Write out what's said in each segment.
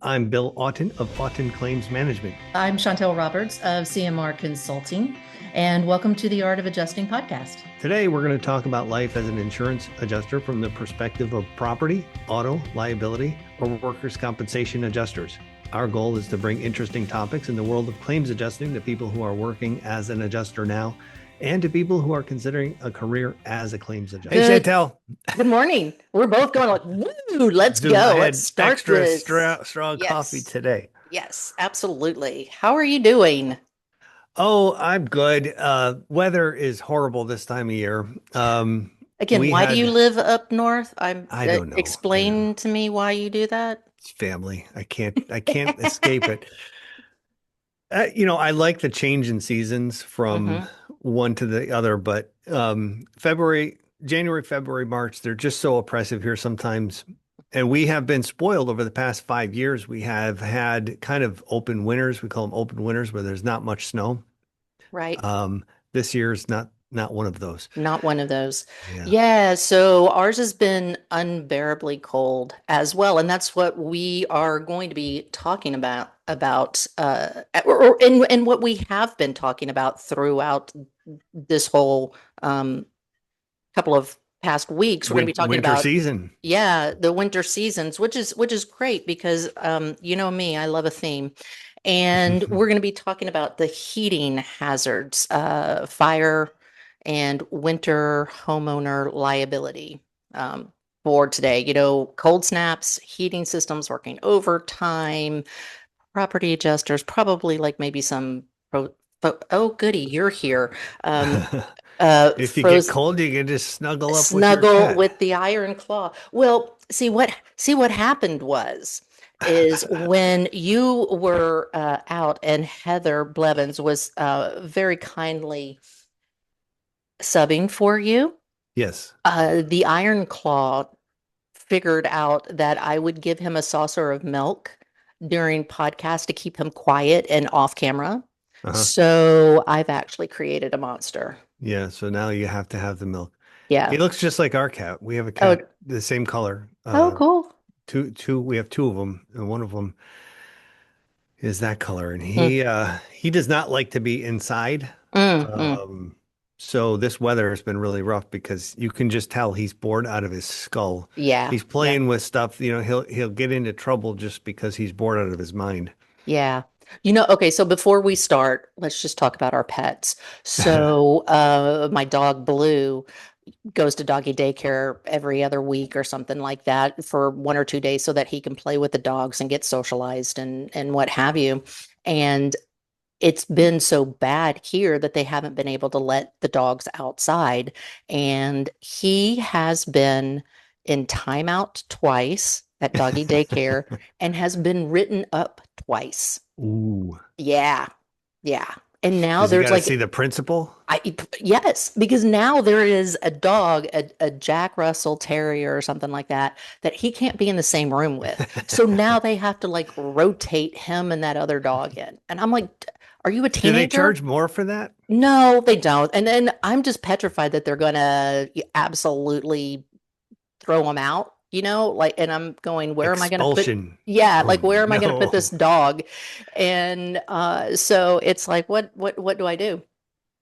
I'm Bill Auten of Auten Claims Management. I'm Chantal Roberts of CMR Consulting, and welcome to the Art of Adjusting podcast. Today, we're going to talk about life as an insurance adjuster from the perspective of property, auto, liability, or workers' compensation adjusters. Our goal is to bring interesting topics in the world of claims adjusting to people who are working as an adjuster now and to people who are considering a career as a claims adjuster. Good. Hey, Chantal. Good morning. We're both going like, woo, let's Zoom. I go. Let's had start extra this. strong coffee Yes. today. Yes, absolutely. How are you doing? Oh, I'm good. Weather is horrible this time of year. Again, We why do you had, live up north? I don't know. I don't know. Explain to me why you do that. It's family. I can't escape it. I like the change in seasons from Mm-hmm. one to the other, but January, February, March, they're just so oppressive here sometimes. And we have been spoiled over the past 5 years. We have had kind of open winters. We call them open winters where there's not much snow. Right. This year's not one of those. Not one of those. Yeah. Yeah, so ours has been unbearably cold as well, and that's what we are going to be talking and what we have been talking about throughout this whole couple of past weeks. We're going to be talking Winter about, season. yeah, the winter seasons, which is great because you know me, I love a theme. And we're going to be talking about the heating hazards, fire and winter homeowner liability for today. You know, cold snaps, heating systems working overtime, property adjusters, probably like maybe some oh goody, you're here. Um, If you get frozen cold, you can just snuggle up with your snuggle cat. with the iron claw. Well, see what happened was is when you were out and Heather Blevins was very kindly subbing for you. Yes. The iron claw figured out that I would give him a saucer of milk during podcast to keep him quiet and off camera. Uh-huh. So I've actually created a monster. Yeah, so now you have to have the milk. He Yeah. looks just like our cat. We have a Oh, cat the same color. oh, cool. We have two of them, and one of them is that color, and Mm, he does not like to be inside. mm. Um, so this weather has been really rough because you can just tell he's bored out of his skull. Yeah. He's Yeah. playing with stuff, he'll get into trouble just because he's bored out of his mind. Yeah. Okay, so before we start, let's just talk about our pets. So, my dog Blue goes to doggy daycare every other week or something like that for 1 or 2 days so that he can play with the dogs and get socialized and what have you. And it's been so bad here that they haven't been able to let the dogs outside. And he has been in timeout twice at doggy daycare and has been written up twice. Ooh. Yeah. Yeah. And now Does he there's got to like see the principal? yes, because now there is a dog, a Jack Russell Terrier or something like that, that he can't be in the same room with. So now they have to like rotate him and that other dog in. And I'm like, are you a Do they teenager? charge more for that? No, they don't. And then I'm just petrified that they're gonna absolutely throw him out, like, and I'm going, where am I going to put, Expulsion. yeah, Oh like, where am I going to put this no. dog? And so it's like, what do I do?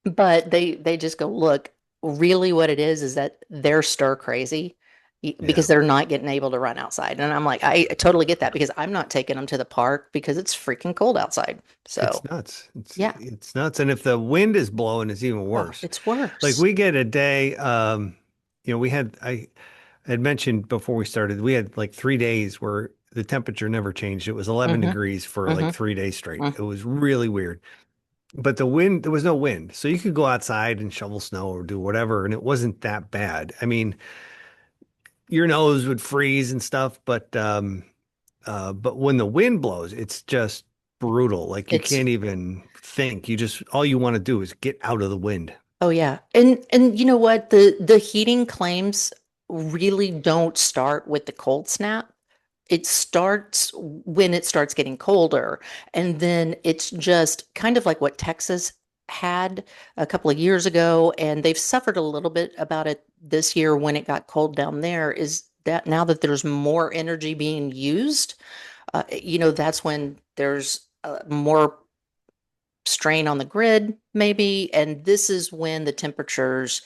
But they just go, look, really what it is that they're stir crazy because Yeah. they're not getting able to run outside. And I'm like, I totally get that because I'm not taking them to the park because it's freaking cold outside. It's So nuts. It's yeah, it's nuts. And if the wind is blowing, it's even oh, worse. it's Like worse. we get a day, I had mentioned before we started, we had like 3 days where the temperature never changed. It was 11 Mm-hmm. degrees for like Mm-hmm. 3 days straight. Mm. It was really weird. But there was no wind. So you could go outside and shovel snow or do whatever, and it wasn't that bad. I mean, your nose would freeze and stuff, but when the wind blows, it's just brutal. Like you It's can't even think. All you want to do is get out of the wind. Oh yeah. And you know what? The heating claims really don't start with the cold snap. It starts when it starts getting colder. And then it's just kind of like what Texas had a couple of years ago, and they've suffered a little bit about it this year when it got cold down there, is that now that there's more energy being used, That's when there's more strain on the grid, maybe. And this is when the temperatures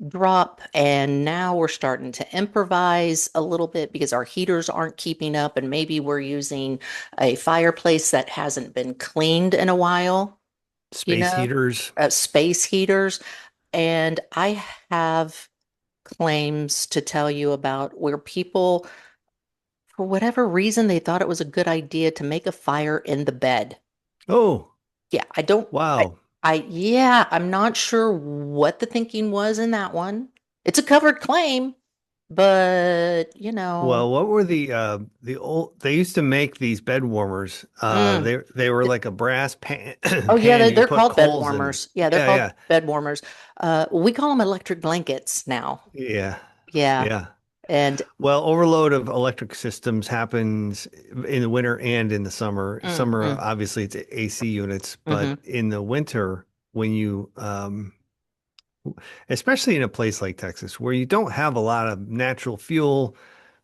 drop. And now we're starting to improvise a little bit because our heaters aren't keeping up. And maybe we're using a fireplace that hasn't been cleaned in a while, you Space know, heaters. space heaters. And I have claims to tell you about where people, for whatever reason, they thought it was a good idea to make a fire in the bed. Oh, Yeah, I don't, wow. yeah, I'm not sure what the thinking was in that one. It's a covered claim, but Well, what were the old they used to make these bed warmers. mm, They were like a brass pan oh yeah, pan that you they're put called bed coals in. warmers. Yeah, they're Yeah, called yeah. bed warmers. We call them electric blankets now. Yeah. Yeah, Yeah. and Well, overload of electric systems happens in the winter and in the summer. Summer, mm, obviously, it's AC units, but hmm in the winter, when you, especially in a place like Texas, where you don't have a lot of natural fuel,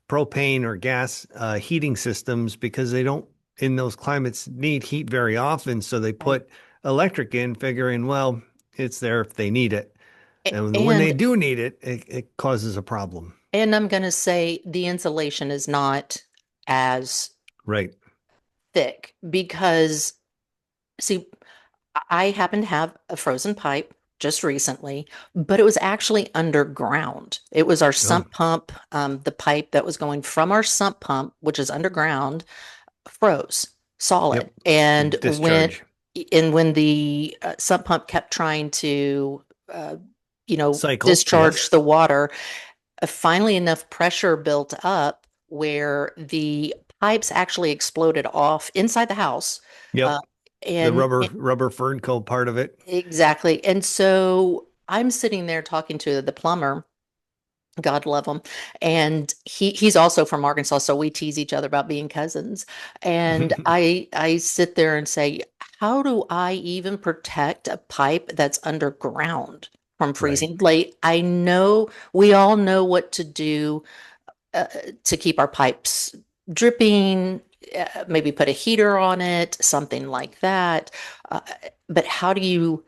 propane or gas heating systems, because they don't, in those climates, need heat very often. So they right. put electric in, figuring, well, it's there if they need it. And when they And do need it, it causes a problem. I'm gonna say the insulation is not as Right. thick because see, I happen to have a frozen pipe just recently, but it was actually underground. It was our Oh, sump pump, the pipe that was going from our sump pump, which is underground, froze solid. yep. Discharge. When the sump pump kept trying to, uh, Cycle. Yes. discharge the water, finally enough pressure built up where the pipes actually exploded off inside the house. Uh, Yep. The and rubber fern coat part of it. Exactly. And so I'm sitting there talking to the plumber, God love him, and he's also from Arkansas, so we tease each other about being cousins. And I sit there and say, how do I even protect a pipe that's underground from Right. freezing? Like I know we all know what to do uh, to keep our pipes dripping, maybe put a heater on it, something like that. Uh, but how do you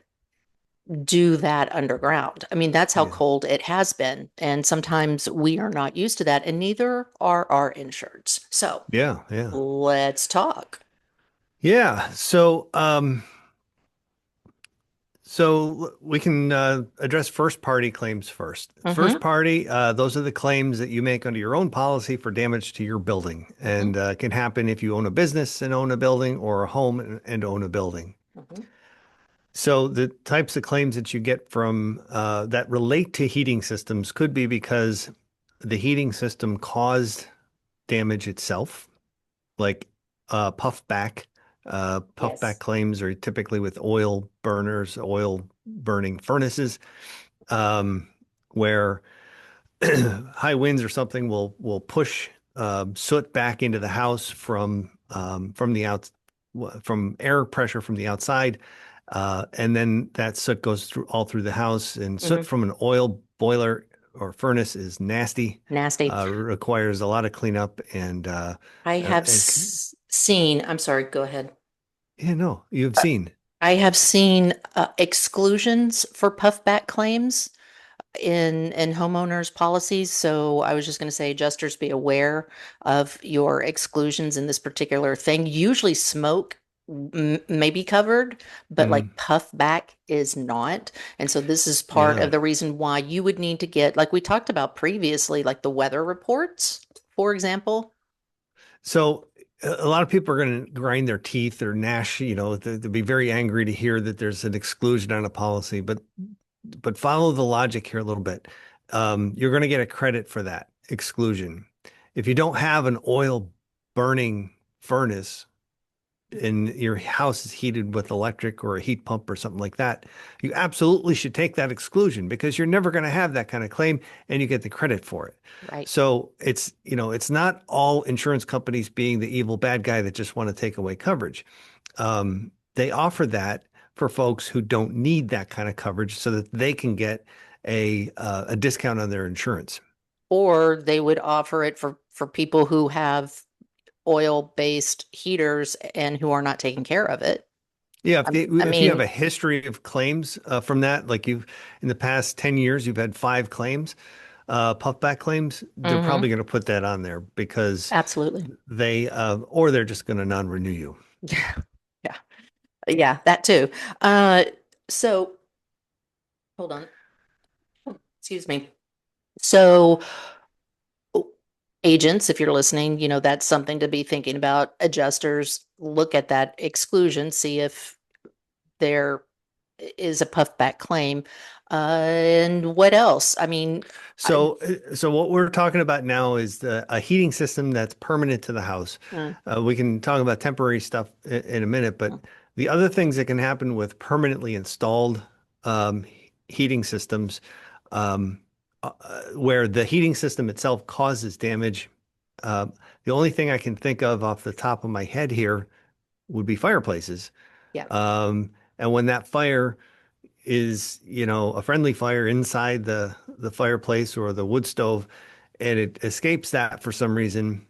do that underground? I mean, that's how Yeah. cold it has been. And sometimes we are not used to that, and neither are our insureds. So Yeah. Yeah. let's talk. Yeah. So we can address first party claims first. First Hmm. party, those are the claims that you make under your own policy for damage to your building, Hmm. and can happen if you own a business and own a building, or a home and own a building. Hmm. So the types of claims that you get from that relate to heating systems could be because the heating system caused damage itself, like puffback. Puffback Yes. claims are typically with oil burners, oil burning furnaces, um, where high winds or something will push soot back into the house from the out from air pressure from the outside, and then that soot goes through all through the house. And soot Hmm. from an oil boiler or furnace is nasty, Nasty. requires a lot of cleanup, and I have and seen, I'm sorry, go ahead. yeah, no, you've Uh, seen. I have seen exclusions for puffback claims in homeowners policies. So I was just going to say, adjusters, be aware of your exclusions in this particular thing. Usually smoke may be covered, but like Mhm. puffback is not. And so this is part Yeah. of the reason why you would need to get, like we talked about previously, like the weather reports, for example. So a lot of people are going to grind their teeth or gnash, they'll be very angry to hear that there's an exclusion on a policy, but follow the logic here a little bit. You're going to get a credit for that exclusion. If you don't have an oil burning furnace and your house is heated with electric or a heat pump or something like that, you absolutely should take that exclusion, because you're never going to have that kind of claim and you get the credit for it. Right. So it's not all insurance companies being the evil bad guy that just want to take away coverage. They offer that for folks who don't need that kind of coverage so that they can get a discount on their insurance. Or they would offer it for people who have oil-based heaters and who are not taking care of it. Yeah, I if you have mean, a history of claims from that, like you've in the past 10 years, you've had 5 claims, puffback claims, they're mhm, probably going to put that on there because absolutely. or they're just going to non-renew you. Yeah, yeah, that too. Uh, so hold on. Excuse me. So agents, if you're listening, that's something to be thinking about. Adjusters, look at that exclusion, see if there is a puffback claim. And what else? I mean, I, So what we're talking about now is a heating system that's permanent to the house. mm, We can talk about temporary stuff in a minute, but mm, the other things that can happen with permanently installed um, heating systems, um, where the heating system itself causes damage. Uh, the only thing I can think of off the top of my head here would be fireplaces. yeah, Um, and when that fire is, a friendly fire inside the fireplace or the wood stove, and it escapes that for some reason,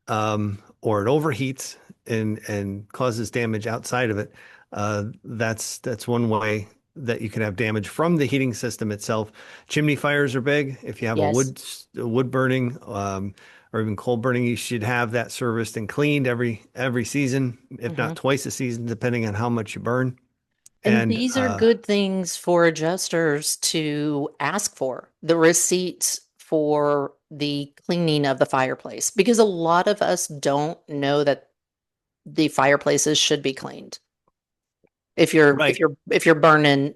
or it overheats and causes damage outside of it. That's one way that you can have damage from the heating system itself. Chimney fires are big. If you have a yes. wood burning, or even coal burning, you should have that serviced and cleaned every season, if Hmm. not twice a season, depending on how much you burn. And And these are good things for adjusters to ask for, the receipts for the cleaning of the fireplace, because a lot of us don't know that the fireplaces should be cleaned. If you're if right. you're if you're burning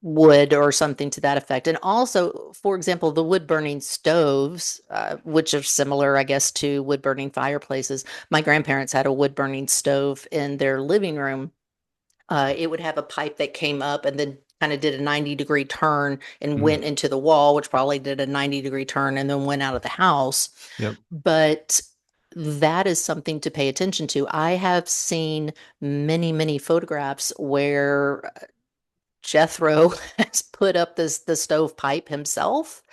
wood or something to that effect. And also, for example, the wood burning stoves, which are similar, I guess, to wood burning fireplaces. My grandparents had a wood burning stove in their living room. It would have a pipe that came up and then kind of did a 90-degree turn and Mm, went into the wall, which probably did a 90-degree turn and then went out of the house. yep. But that is something to pay attention to. I have seen many, many photographs where Jethro has put up the stovepipe himself,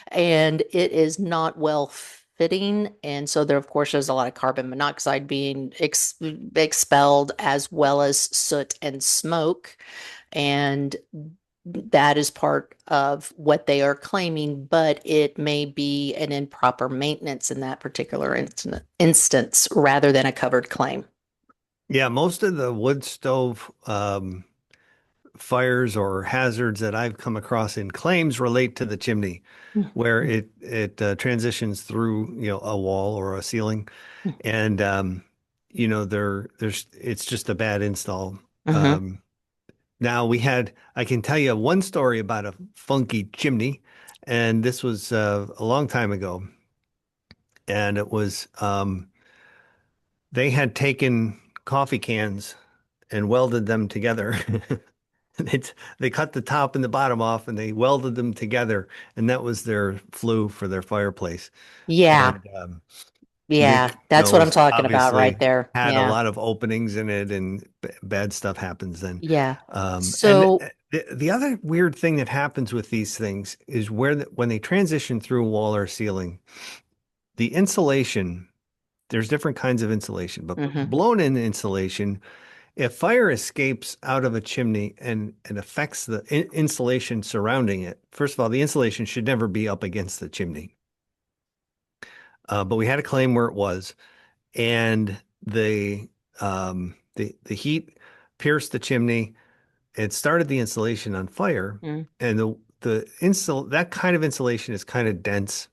and it is not well fitting. And so there, of course, there's a lot of carbon monoxide being expelled, as well as soot and smoke. And that is part of what they are claiming, but it may be an improper maintenance in that particular instance rather than a covered claim. Yeah, most of the wood stove fires or hazards that I've come across in claims relate to the chimney, where it transitions through, a wall or a ceiling, and there's it's just a bad install. Mm-hmm. Um, Now I can tell you one story about a funky chimney, and this was a long time ago, and it was they had taken coffee cans and welded them together. They cut the top and the bottom off and they welded them together, and that was their flue for their fireplace. Yeah, And yeah, leak that's what I'm goes talking about right obviously there. had a Yeah. lot of openings in it, and bad stuff happens then. Yeah. And So, the other weird thing that happens with these things is when they transition through a wall or ceiling, the insulation, there's different kinds of insulation, but mhm, blown in insulation, if fire escapes out of a chimney and affects the insulation surrounding it, first of all, the insulation should never be up against the chimney. But we had a claim where it was, and the heat pierced the chimney. It started the insulation on fire, mm, and the insul that kind of insulation is kind of dense,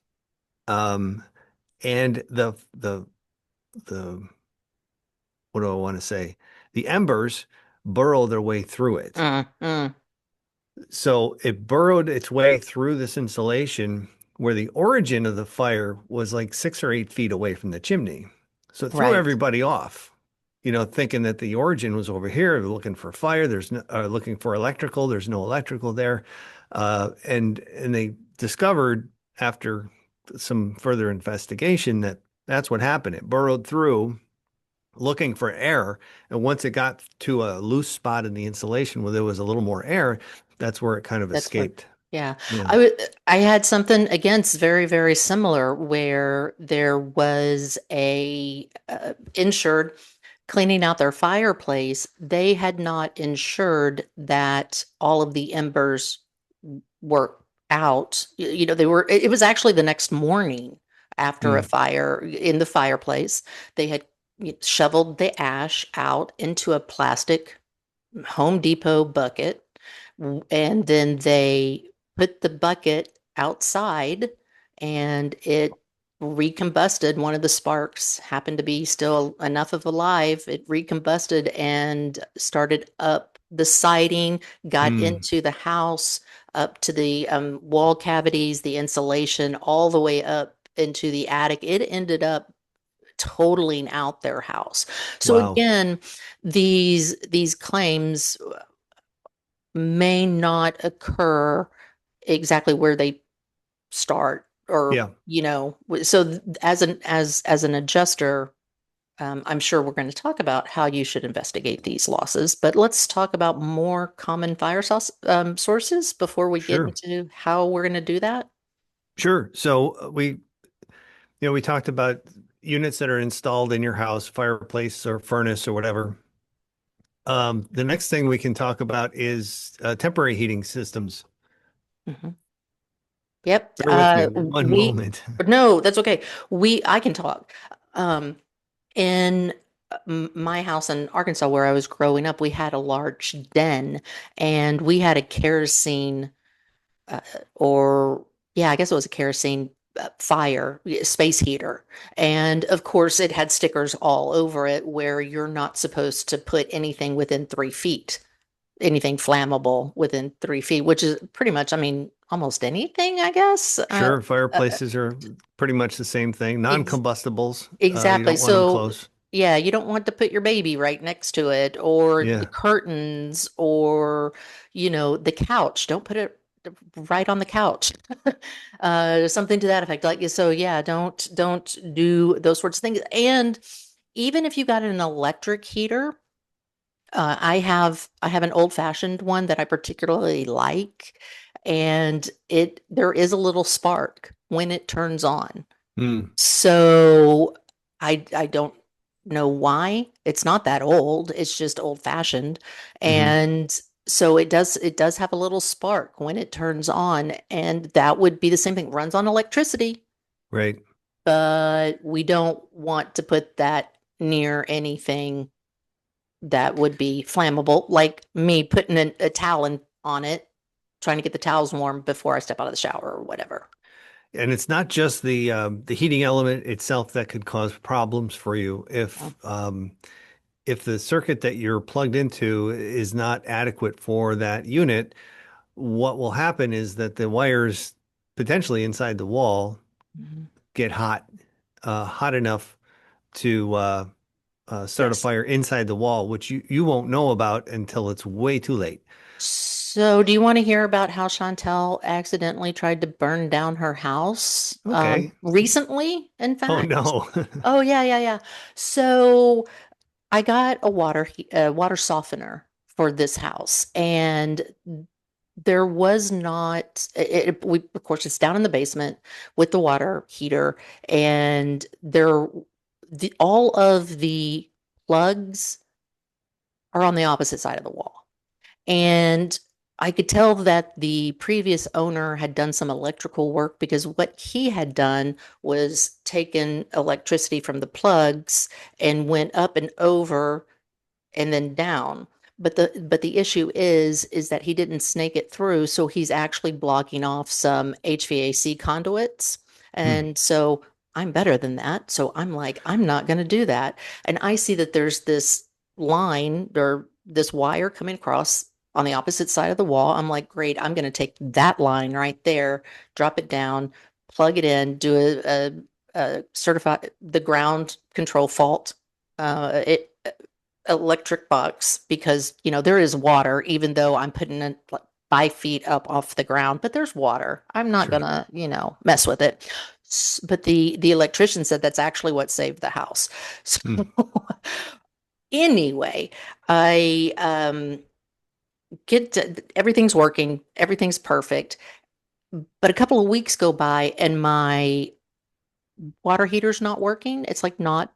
um, and the what do I want to say? The embers burrow their way through it. mm. So it burrowed its way through this insulation where the origin of the fire was like 6 or 8 feet away from the chimney. So it threw Right. everybody off, thinking that the origin was over here, looking for fire. There's no, looking for electrical. There's no electrical there. And they discovered after some further investigation that that's what happened. It burrowed through looking for air. And once it got to a loose spot in the insulation where there was a little more air, that's where it kind of That's where escaped. Yeah. Yeah. I had something against very, very similar where there was a insured cleaning out their fireplace. They had not ensured that all of the embers were out. They were, it was actually the next morning after a Hmm. fire in the fireplace. They had shoveled the ash out into a plastic Home Depot bucket, and then they put the bucket outside and it recombusted. One of the sparks happened to be still enough of alive. It recombusted and started up the siding, got Hmm. into the house, up to the wall cavities, the insulation, all the way up into the attic. It ended up totaling out their house. So Wow. again, these claims may not occur exactly where they start, or Yeah. so as an adjuster, I'm sure we're going to talk about how you should investigate these losses, but let's talk about more common sources before we get Sure. into how we're going to do that. Sure. So we talked about units that are installed in your house, fireplace or furnace or whatever. The next thing we can talk about is temporary heating systems. Mhm. Yep. Bear with me one We moment. no, that's okay. I can talk. Um, in my house in Arkansas, where I was growing up, we had a large den, and we had a kerosene, uh, or yeah, I guess it was a kerosene space heater. And of course, it had stickers all over it where you're not supposed to put anything within 3 feet, anything flammable within 3 feet, which is pretty much, I mean, almost anything, I guess. Sure, Uh, fireplaces are pretty much the same thing. ex Non-combustibles, you exactly. don't want them So, close. yeah, you don't want to put your baby right next to it, or the Yeah, curtains, or, the couch. Don't put it right on the couch. Something to that effect. So yeah, don't do those sorts of things. And even if you got an electric heater, I have an old fashioned one that I particularly like, and there is a little spark when it turns on. mm, So I don't know why. It's not that old. It's just old fashioned. hmm, And so it does have a little spark when it turns on, and that would be the same thing. Runs on electricity, right. but we don't want to put that near anything that would be flammable, like me putting a towel on it, trying to get the towels warm before I step out of the shower or whatever. And it's not just the heating element itself that could cause problems for you if the circuit that you're plugged into is not adequate for that unit. What will happen is that the wires potentially inside the wall Mhm. get hot enough to start a Yes. fire inside the wall, which you won't know about until it's way too late. So, do you want to hear about how Chantal accidentally tried to burn down her house Okay. recently, in Oh fact? no. Oh, yeah, yeah, yeah. So, I got a water softener for this house, and there was not of course, it's down in the basement with the water heater, and all of the plugs are on the opposite side of the wall. And I could tell that the previous owner had done some electrical work, because what he had done was taken electricity from the plugs and went up and over and then down. But the issue is that he didn't snake it through, so he's actually blocking off some HVAC conduits. Hmm. And so I'm better than that. So I'm like, I'm not going to do that. And I see that there's this line or this wire coming across on the opposite side of the wall. I'm like, great, I'm going to take that line right there, drop it down, plug it in, do a certify the ground control fault. It electric box, because there is water, even though I'm putting it like 5 feet up off the ground, but there's water. I'm not Sure. gonna mess with it. But the electrician said that's actually what saved the house. So Hmm. anyway, I everything's working, everything's perfect, But a couple of weeks go by and my water heater's not working. It's like not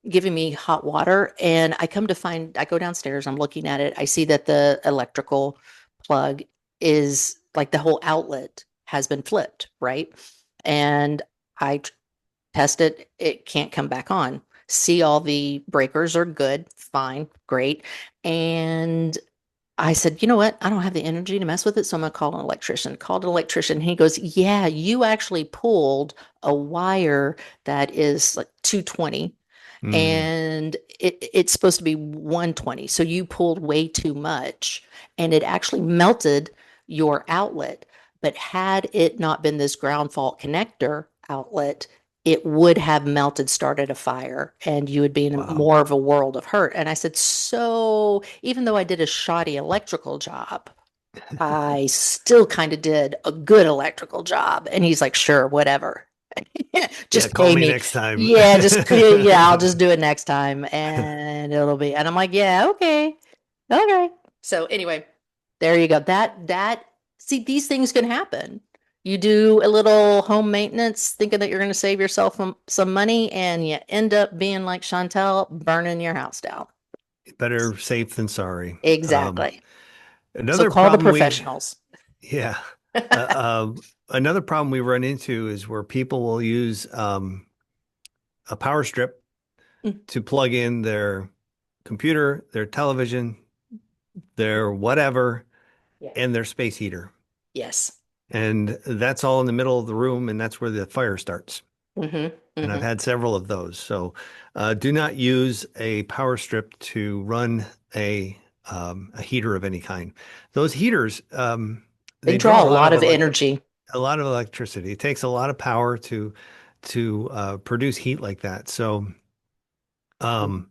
giving me hot water. And I come to find, I go downstairs, I'm looking at it. I see that the electrical plug is like the whole outlet has been flipped, right? And I test it, it can't come back on. See all the breakers are good, fine, great. And I said, you know what? I don't have the energy to mess with it, so I'm gonna call an electrician. Called an electrician. He goes, yeah, you actually pulled a wire that is like 220 Mm. and it's supposed to be 120. So you pulled way too much and it actually melted your outlet. But had it not been this ground fault connector outlet, it would have melted, started a fire, and you would be in Wow. more of a world of hurt. And I said, so even though I did a shoddy electrical job, I still kind of did a good electrical job. And he's like, sure, whatever. Yeah, Just call pay me me. next time. Yeah, yeah, I'll just do it next time and it'll be, and I'm like, yeah, okay. Okay. So anyway, there you go. See, these things can happen. You do a little home maintenance thinking that you're going to save yourself some money and you end up being like Chantal, burning your house down. Better safe than sorry. Exactly. So Another call the problem professionals. yeah, uh, another problem we run into is where people will use a power strip Mm, to plug in their computer, their television, their whatever, yeah. and their space heater. Yes. And that's all in the middle of the room, and that's where the fire starts. Mm-hmm. And I've Mm-hmm. had several of those. So do not use a power strip to run a heater of any kind. Those heaters, They they draw draw a lot of energy. a lot of electricity. It takes a lot of power to produce heat like that. So um,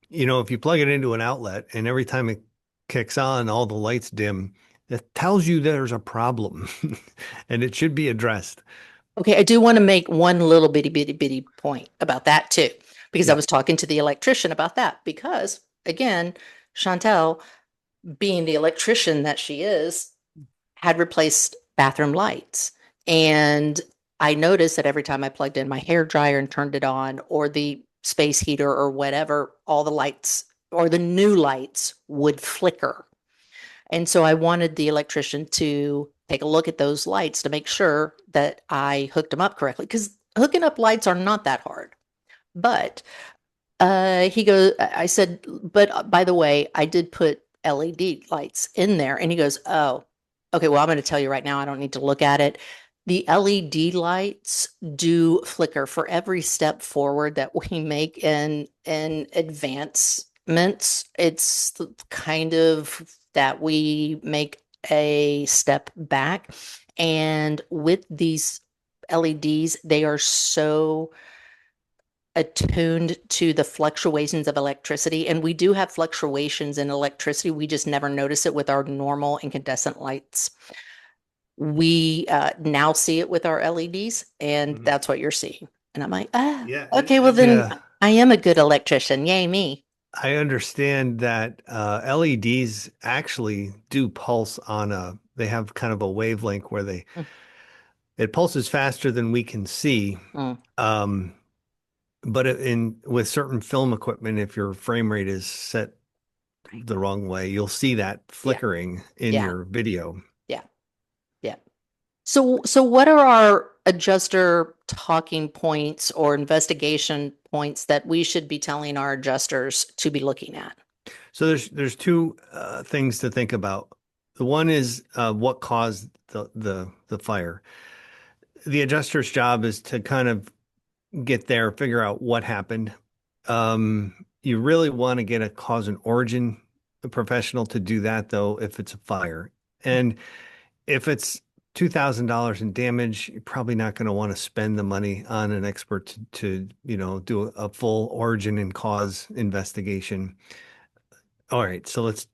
if you plug it into an outlet and every time it kicks on, all the lights dim, that tells you there's a problem and it should be addressed. Okay, I do want to make one little bitty point about that too, because I Yeah. was talking to the electrician about that. Because again, Chantal, being the electrician that she is, had replaced bathroom lights. And I noticed that every time I plugged in my hair dryer and turned it on, or the space heater or whatever, all the lights or the new lights would flicker. And so I wanted the electrician to take a look at those lights to make sure that I hooked them up correctly. Because hooking up lights are not that hard. But he goes, I said, but by the way, I did put LED lights in there. And he goes, oh, okay, well, I'm going to tell you right now, I don't need to look at it. The LED lights do flicker for every step forward that we make in advancements. It's kind of that we make a step back. And with these LEDs, they are so attuned to the fluctuations of electricity. And we do have fluctuations in electricity. We just never notice it with our normal incandescent lights. We now see it with our LEDs, and Mhm. that's what you're seeing. And I'm like, ah, Yeah. okay, well, then I am a good electrician. Yay, me. I understand that LEDs actually do pulse they have kind of a wavelength where Mm, it pulses faster than we can see. mm, Um, but with certain film equipment, if your frame rate is set right. the wrong way, you'll see that Yeah, flickering in yeah, your video. yeah, yeah. So what are our adjuster talking points or investigation points that we should be telling our adjusters to be looking at? So there's two things to think about. The one is what caused the fire. The adjuster's job is to kind of get there, figure out what happened. You really want to get a cause and origin professional to do that, though, if it's a fire. And if it's $2,000 in damage, you're probably not going to want to spend the money on an expert to do a full origin and cause investigation. All right, so let's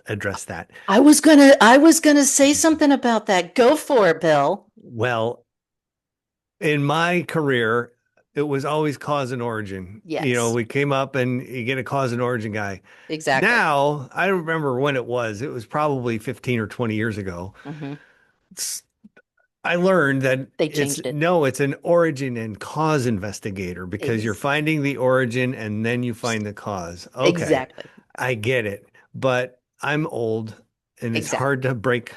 address that. I was gonna say something about that. Go for it, Bill. Well, in my career, it was always cause and origin. Yes, We came up and you get a cause and origin guy. exactly. Now, I don't remember when it was. It was probably 15 or 20 years ago. Hmm. I learned that They it's changed it. no, it's an origin and cause investigator because you're Ex- finding the origin and then you find the cause. Okay, exactly. I get it. But I'm old and it's Exactly. hard to break,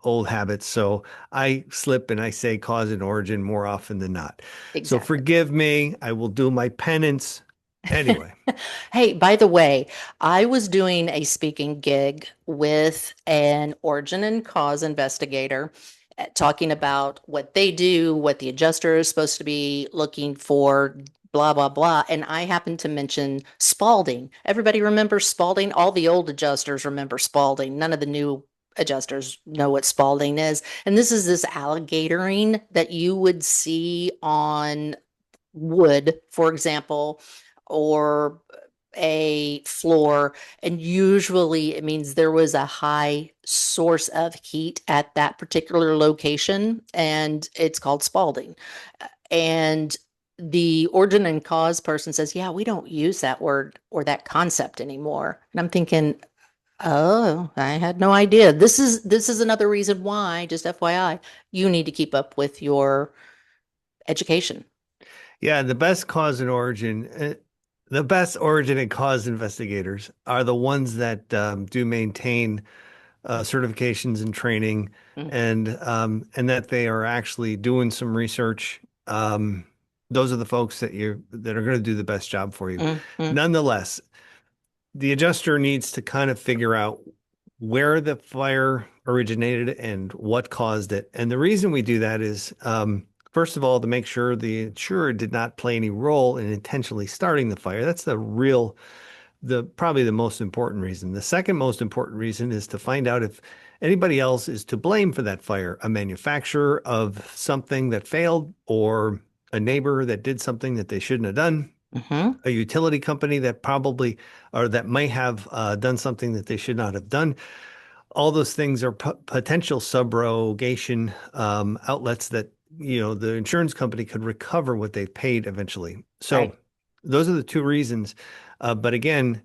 old habits. So I slip and I say cause and origin more often than not. So Exactly. forgive me. I will do my penance. Anyway, Hey, by the way, I was doing a speaking gig with an origin and cause investigator, talking about what they do, what the adjuster is supposed to be looking for, blah, blah, blah. And I happened to mention Spalding. Everybody remembers Spalding? All the old adjusters remember Spalding. None of the new adjusters know what Spalding is. And this is this alligatoring that you would see on wood, for example, or a floor. And usually it means there was a high source of heat at that particular location, and it's called Spalding. And the origin and cause person says, yeah, we don't use that word or that concept anymore. And I'm thinking, oh, I had no idea. This is another reason why, just FYI, you need to keep up with your education. yeah, the best origin and cause investigators are the ones that do maintain certifications and training, Mm, and that they are actually doing some research. Those are the folks that are going to do the best job for you. mm, mm. Nonetheless, the adjuster needs to kind of figure out where the fire originated and what caused it. And the reason we do that is, first of all, to make sure the insurer did not play any role in intentionally starting the fire. That's the probably the most important reason. The second most important reason is to find out if anybody else is to blame for that fire, a manufacturer of something that failed, or a neighbor that did something that they shouldn't have done, Mhm. a utility company that probably or that might have done something that they should not have done. All those things are potential subrogation outlets that the insurance company could recover what they paid eventually. So Right. those are the two reasons. But again,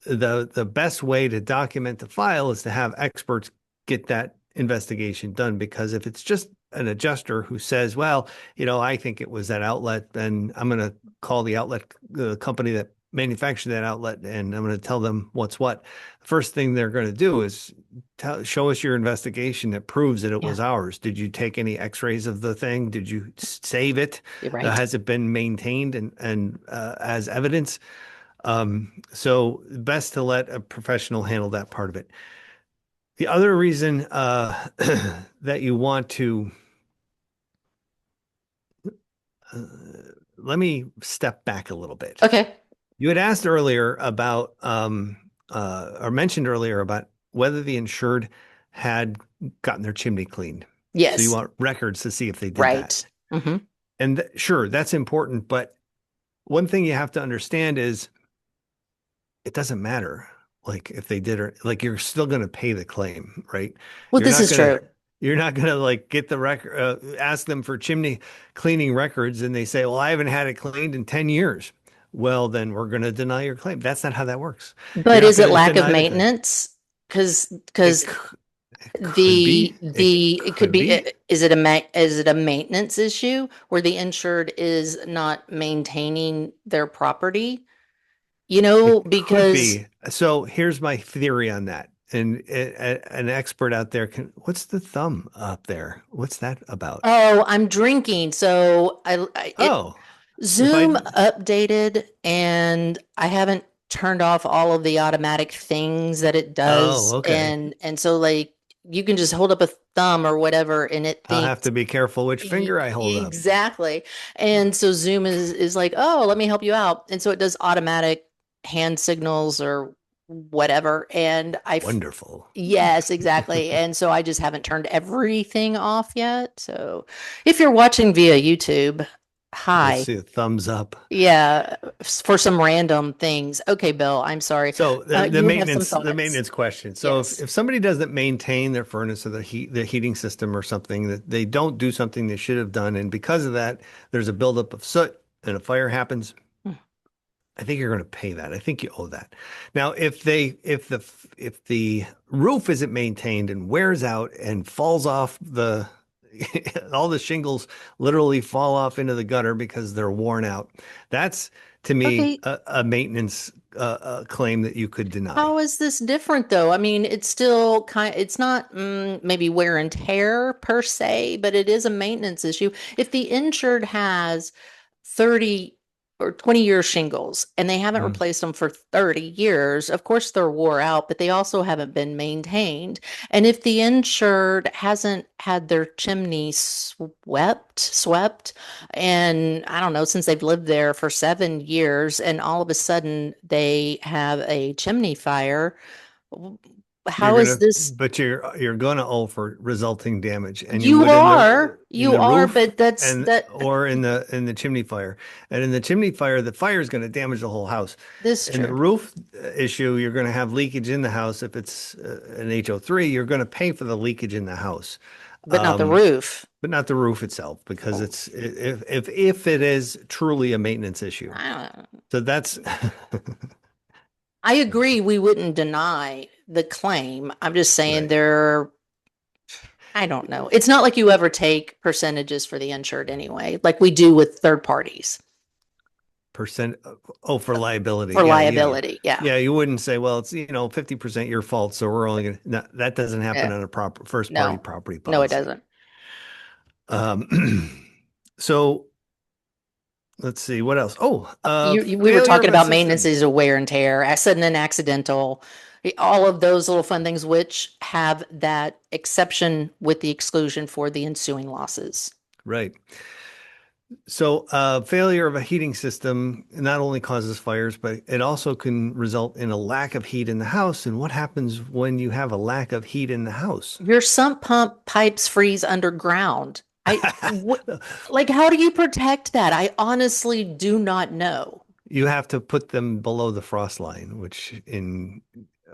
the best way to document the file is to have experts get that investigation done, because if it's just an adjuster who says, well, I think it was that outlet, then I'm going to call the company that manufactured that outlet, and I'm going to tell them what's what. The first thing they're going to do is show us your investigation that proves that it Yeah, was ours. Did you take any x-rays of the thing? Did you save it? you're right. Has it been maintained and as evidence? So best to let a professional handle that part of it. The other reason that you want to uh, let me step back a little bit. Okay. You had asked earlier about or mentioned earlier about whether the insured had gotten their chimney cleaned. So you Yes. want records to see if they did that. Right. Hmm. And sure, that's important, but one thing you have to understand is it doesn't matter like if they did or like you're still going to pay the claim, right? Well, You're this not is going to true. you're not going to like get the record ask them for chimney cleaning records and they say, "Well, I haven't had it cleaned in 10 years." Well, then we're going to deny your claim. That's not how that works. You're But not is it going to lack of deny the claim. maintenance? It Because it could the be. It the it could could be, be. is it a maintenance issue where the insured is not maintaining their property? It could Because be. So here's my theory on that. And an expert out there can, what's the thumb up there? What's that about? oh, I'm drinking, so it Oh, if I Zoom updated and I haven't turned off all of the automatic things that it Oh, does. okay. And so like you can just hold up a thumb or whatever and it I'll have thinks to be careful which finger I hold up. exactly. And so Zoom is like, "Oh, let me help you out." And so it does automatic hand signals or whatever. And Wonderful. yes, exactly. And so I just haven't turned everything off yet. So if you're watching via YouTube, You'll hi. see a thumbs up. Yeah, for some random things. Okay, Bill, I'm sorry. So You have some the thoughts. maintenance question. So Yes. if somebody doesn't maintain their furnace or the heating system or something, that they don't do something they should have done, and because of that, there's a buildup of soot and a fire happens, Mm, I think you're going to pay that. I think you owe that. Now, if the roof isn't maintained and wears out and falls off all the shingles literally fall off into the gutter because they're worn out. That's to me Okay, a maintenance claim that you could deny. how is this different though? I mean, it's still it's not maybe wear and tear per se, but it is a maintenance issue. If the insured has 30 or 20-year shingles and they haven't Mm. replaced them for 30 years, of course they're wore out, but they also haven't been maintained. And if the insured hasn't had their chimney swept, and I don't know, since they've lived there for 7 years, and all of a sudden they have a chimney fire, You're how is gonna, this? but you're gonna owe for resulting damage, and you You would are, in you the are, roof but that's and that or in the chimney fire. And in the chimney fire, the fire is going to damage the whole house. this is In the true, roof issue, you're going to have leakage in the house. If it's an HO3, you're going to pay for the leakage in the house, but not the um, roof. but not the roof itself because Oh, it's if it is truly a maintenance issue. I don't know. So that's I agree we wouldn't deny the claim. I'm just saying right. I don't know. It's not like you ever take percentages for the insured anyway, like we do with third parties Percent. Oh, for liability. for Yeah, yeah. liability. Yeah. Yeah, you wouldn't say, well, it's 50% your fault, so we're only gonna no, that doesn't happen Yeah. on a proper first party No, property no, it policy. doesn't. So let's see what else. Oh, We were failure talking of a about maintenance system. is a wear and tear, sudden and accidental, all of those little fun things which have that exception with the exclusion for the ensuing losses. Right. So failure of a heating system not only causes fires, but it also can result in a lack of heat in the house. And what happens when you have a lack of heat in the house? Your sump pump pipes freeze underground. Like, how do you protect that? I honestly do not know. You have to put them below the frost line, which in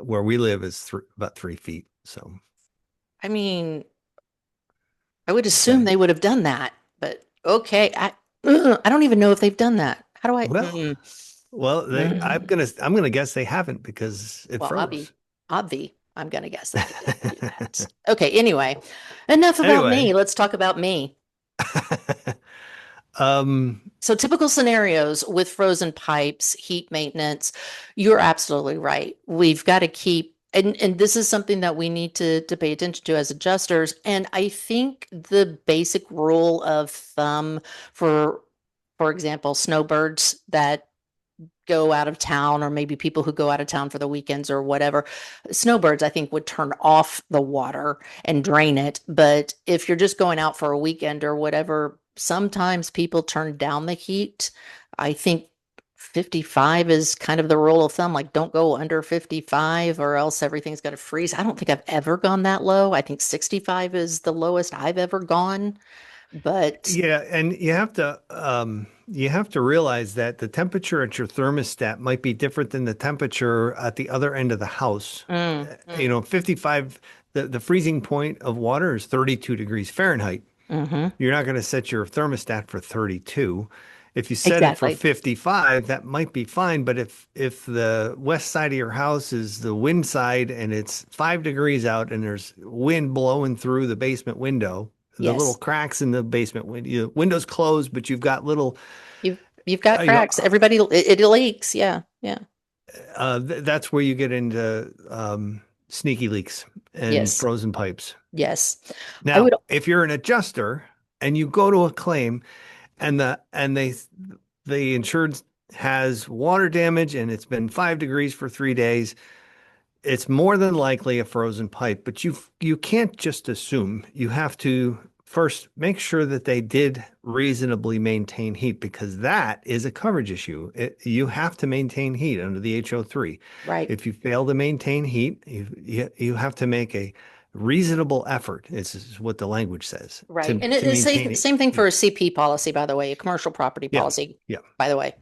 where we live is about 3 feet. So, I mean, I would assume okay. they would have done that, but okay. I don't even know if they've done that. How do I? Well, well, Mm. I'm gonna guess they haven't because it Well, froze. I'm gonna guess that they didn't do that. Okay, anyway, enough about Anyway, me. Let's talk about me. um, So typical scenarios with frozen pipes, heat maintenance, you're absolutely right. We've got to keep and this is something that we need to pay attention to as adjusters. And I think the basic rule of thumb for for example, snowbirds that go out of town or maybe people who go out of town for the weekends or whatever. Snowbirds, I think, would turn off the water and drain it. But if you're just going out for a weekend or whatever, sometimes people turn down the heat. I think 55 is kind of the rule of thumb. Like, don't go under 55 or else everything's going to freeze. I don't think I've ever gone that low. I think 65 is the lowest I've ever gone. But yeah, and you have to realize that the temperature at your thermostat might be different than the temperature at the other end of the house. mm, mm, 55, the freezing point of water is 32 degrees Fahrenheit. hmm You're not going to set your thermostat for 32. If you set it for exactly. 55, that might be fine. But if the west side of your house is the wind side and it's 5 degrees out and there's wind blowing through the basement window, the little Yes. cracks in the basement window, windows closed, but you've got little, You've got you know, cracks. Everybody, it leaks. Yeah, yeah. that's where you get into sneaky leaks and Yes, frozen pipes. yes. I would. Now, if you're an adjuster and you go to a claim and the insured has water damage and it's been 5 degrees for 3 days, it's more than likely a frozen pipe. But you can't just assume. You have to first make sure that they did reasonably maintain heat because that is a coverage issue. You have to maintain heat under the HO3. Right, If you fail to maintain heat, you have to make a reasonable effort. This is what the language says right. And to it's maintain same thing for heat. a CP policy, by the way, a commercial property Yeah. policy, Yeah. by the way.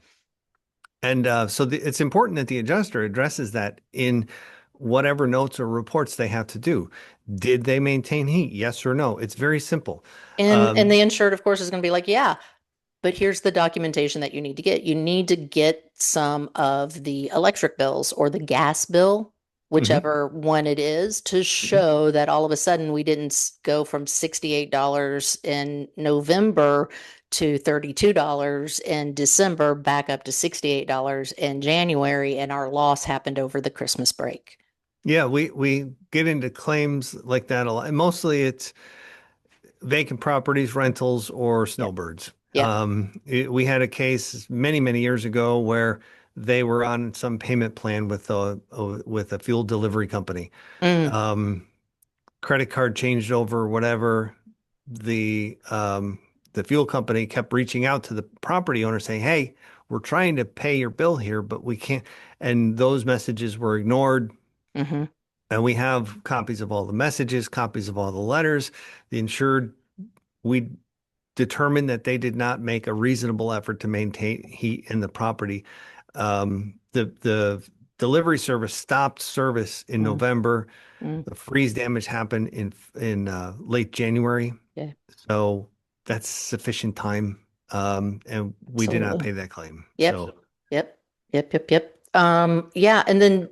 And it's important that the adjuster addresses that in whatever notes or reports they have to do. Did they maintain heat? Yes or no? It's very simple. And Um, the insured, of course, is going to be like, yeah, but here's the documentation that you need to get. You need to get some of the electric bills or the gas bill Hmm. whichever one it is, to Hmm. show that all of a sudden we didn't go from $68 in November to $32 in December, back up to $68 in January, and our loss happened over the Christmas break. Yeah, we get into claims like that a lot. And mostly it's vacant properties, rentals, or Yep. snowbirds. Yep. We had a case many, many years ago where they were on some payment plan with a fuel delivery company. Mm, Um, Credit card changed over, whatever. The the fuel company kept reaching out to the property owner saying, "Hey, we're trying to pay your bill here, but we can't." And those messages were ignored. hmm And we have copies of all the messages, copies of all the letters. The insured, we determined that they did not make a reasonable effort to maintain heat in the property. The delivery service stopped service in mm, November. mm. The freeze damage happened in late January, Yeah, so that's sufficient time. And we did not absolutely. pay that claim. Yep. So, Yep. Yep. Yeah, and then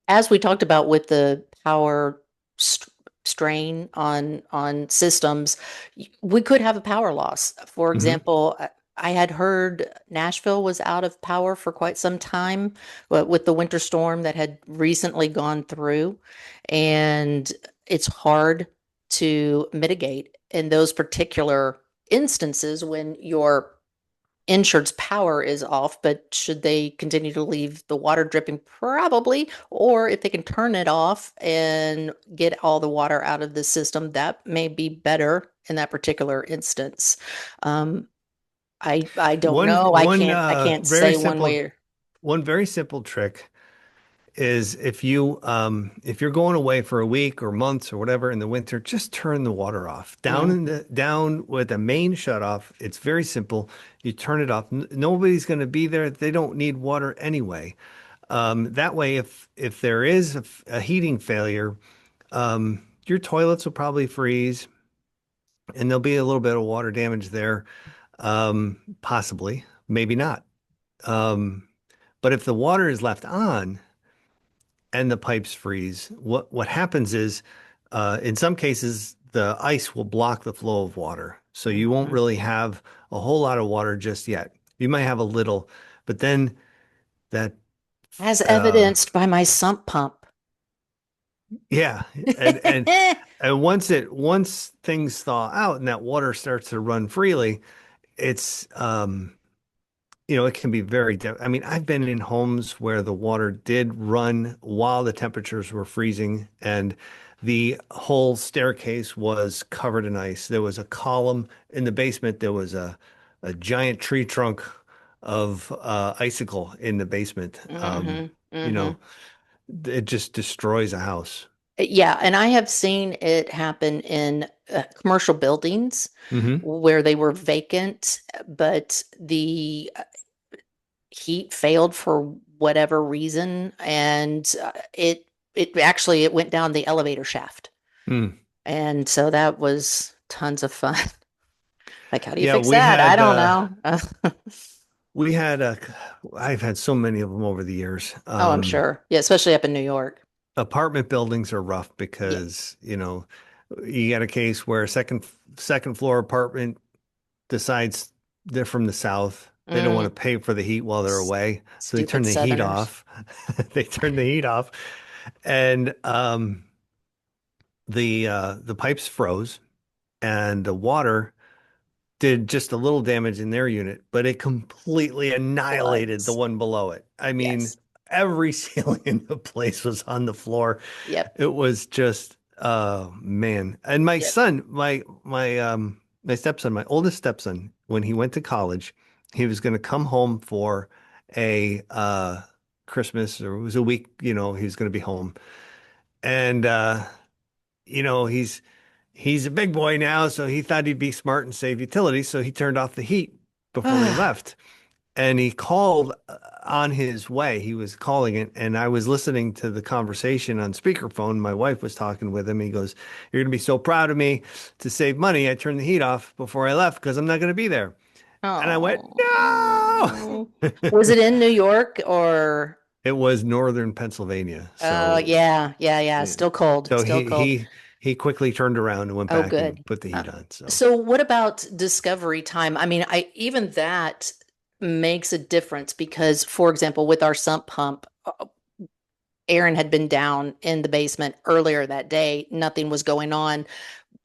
as we talked about with the power strain on systems, we could have a power loss. For mhm. example, I had heard Nashville was out of power for quite some time, but with the winter storm that had recently gone through, and it's hard to mitigate in those particular instances when your insured's power is off, but should they continue to leave the water dripping? Probably. Or if they can turn it off and get all the water out of the system, that may be better in that particular instance. Um, I don't One know. one I can't very say one simple way or one very simple trick is if you're going away for a week or months or whatever in the winter, just turn the water off. mm, Down with a main shut off. It's very simple. You turn it off. Nobody's going to be there. They don't need water anyway. That way, if there is a heating failure, your toilets will probably freeze, and there'll be a little bit of water damage there. Possibly, maybe not. Um, but if the water is left on and the pipes freeze, what happens is, in some cases, the ice will block the flow of water, so you won't mhm. really have a whole lot of water just yet. You might have a little, but then that, As uh, evidenced by my sump pump. yeah, and and once things thaw out and that water starts to run freely, it's it can be I mean, I've been in homes where the water did run while the temperatures were freezing and the whole staircase was covered in ice. There was a column in the basement. There was a giant tree trunk of icicle in the basement. hmm You hmm know, it just destroys a house. Yeah, and I have seen it happen in commercial buildings Hmm. where they were vacant, but the heat failed for whatever reason, and it went down the elevator shaft, Mm. and so that was tons of fun. Like, how do you Yeah, fix that? I don't know. we had I've had so many of them over the years. Oh, I'm sure. Yeah, especially up in New York. Apartment buildings are rough Yeah. because, you got a case where a second floor apartment decides they're from the South. They don't want Mm, to pay for the heat while they're away. So they turn stupid the heat Southerners. off. They turn the heat off. And the pipes froze and the water did just a little damage in their unit, but it completely annihilated the Floods. one below it. I mean, Yes. every ceiling in the place was on the floor. Yep. It was just, man. And my Yep. son, my stepson, my oldest stepson, when he went to college, he was going to come home for a Christmas, or it was a week, he was going to be home. And he's a big boy now, so he thought he'd be smart and save utilities, so he turned off the heat before he left. And he called on his way. He was calling it, and I was listening to the conversation on speakerphone. My wife was talking with him. He goes, "You're going to be so proud of me to save money. I turned the heat off before I left because I'm not going to be there." And I went, "No." Oh. Was it in New York or? it was northern Pennsylvania. Oh, So yeah, yeah, yeah. yeah. Still cold, So still cold. he quickly turned around and went Oh, back and good. put the Uh, heat on. So so what about discovery time? I mean, I even that makes a difference because, for example, with our sump pump, Aaron had been down in the basement earlier that day. Nothing was going on.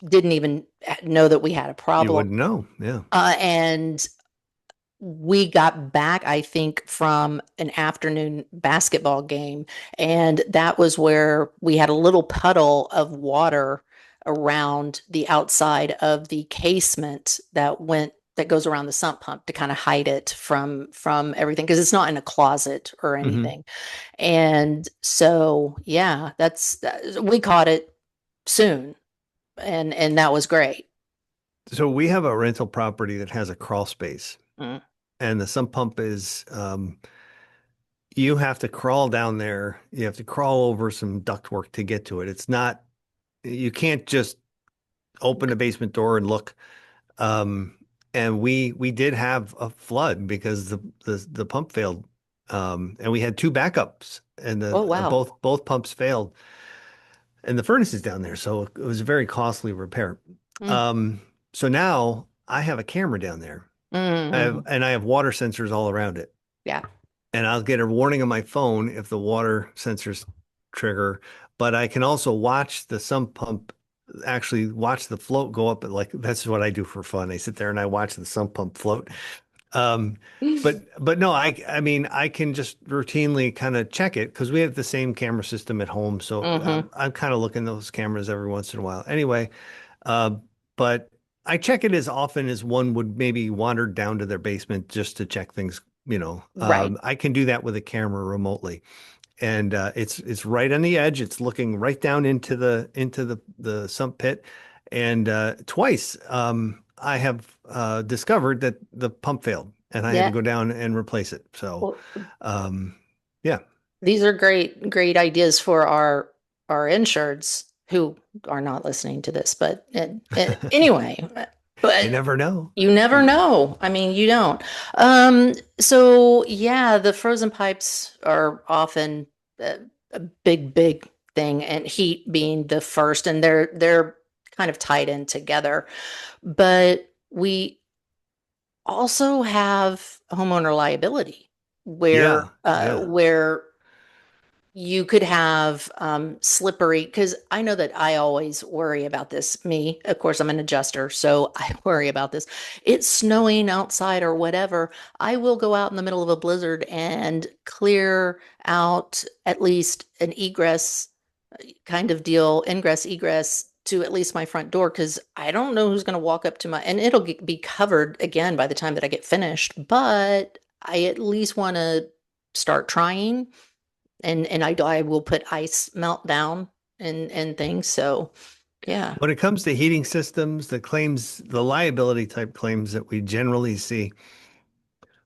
Didn't even know that we had a you problem. wouldn't know. Yeah. And we got back, I think, from an afternoon basketball game, and that was where we had a little puddle of water around the outside of the casement that goes around the sump pump to kind of hide it from everything because it's not in a closet or Hmm. anything. And so, yeah, we caught it soon, and that was great. So we have a rental property that has a crawl space, Mm. and the sump pump is you have to crawl down there. You have to crawl over some ductwork to get to it. It's not, you can't just open the basement door and look. Um, and we did have a flood because the pump failed. And we had two backups, and the Oh, wow. both pumps failed, and the furnace is down there, so it was a very costly repair. Mm. Um, so now I have a camera down there. Mm-hmm. I have water sensors all around it. Yeah. And I'll get a warning on my phone if the water sensors trigger. But I can also watch the sump pump, actually watch the float go up. Like that's what I do for fun. I sit there and I watch the sump pump float. Um, but no, I mean I can just routinely kind of check it because we have the same camera system at home. So Mm-hmm. I'm kind of looking those cameras every once in a while. Anyway, uh, but I check it as often as one would maybe wander down to their basement just to check things. Right. I can do that with a camera remotely, and it's right on the edge. It's looking right down into the sump pit, and twice I have discovered that the pump failed, and I had to Yeah. go down and replace it. So, Well, um, yeah. these are great ideas for our insureds who are not listening to this, but anyway, You but never know. you never know. I mean, you don't. So yeah, the frozen pipes are often a big thing, and heat being the first, and they're kind of tied in together. But we also have homeowner liability Yeah, yeah, where you could have slippery, because I know that I always worry about this. Me, of course, I'm an adjuster, so I worry about this. It's snowing outside or whatever. I will go out in the middle of a blizzard and clear out at least an egress kind of deal, ingress, egress to at least my front door, because I don't know who's going to walk up to and it'll be covered again by the time that I get finished, but I at least want to start trying, and I will put ice melt down and things. So yeah. when it comes to heating systems, the liability type claims that we generally see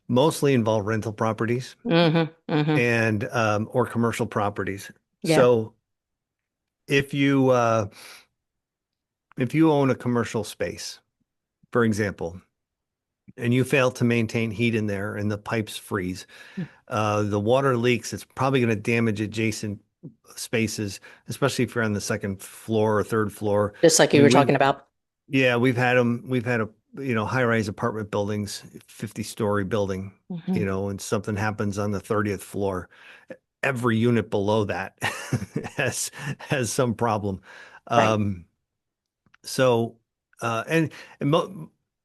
mostly involve rental properties Mm-hmm. Mm-hmm. and or commercial properties. Yeah. So if you uh, if you own a commercial space, for example, and you fail to maintain heat in there and the pipes freeze, the water leaks, it's probably going to damage adjacent spaces, especially if you're on the second floor or third floor. Just like I you mean, were talking about. yeah, we've had a, high-rise apartment buildings, 50-story building, Hmm. and something happens on the 30th floor. Every unit below that has has some problem. Right. Um, so, and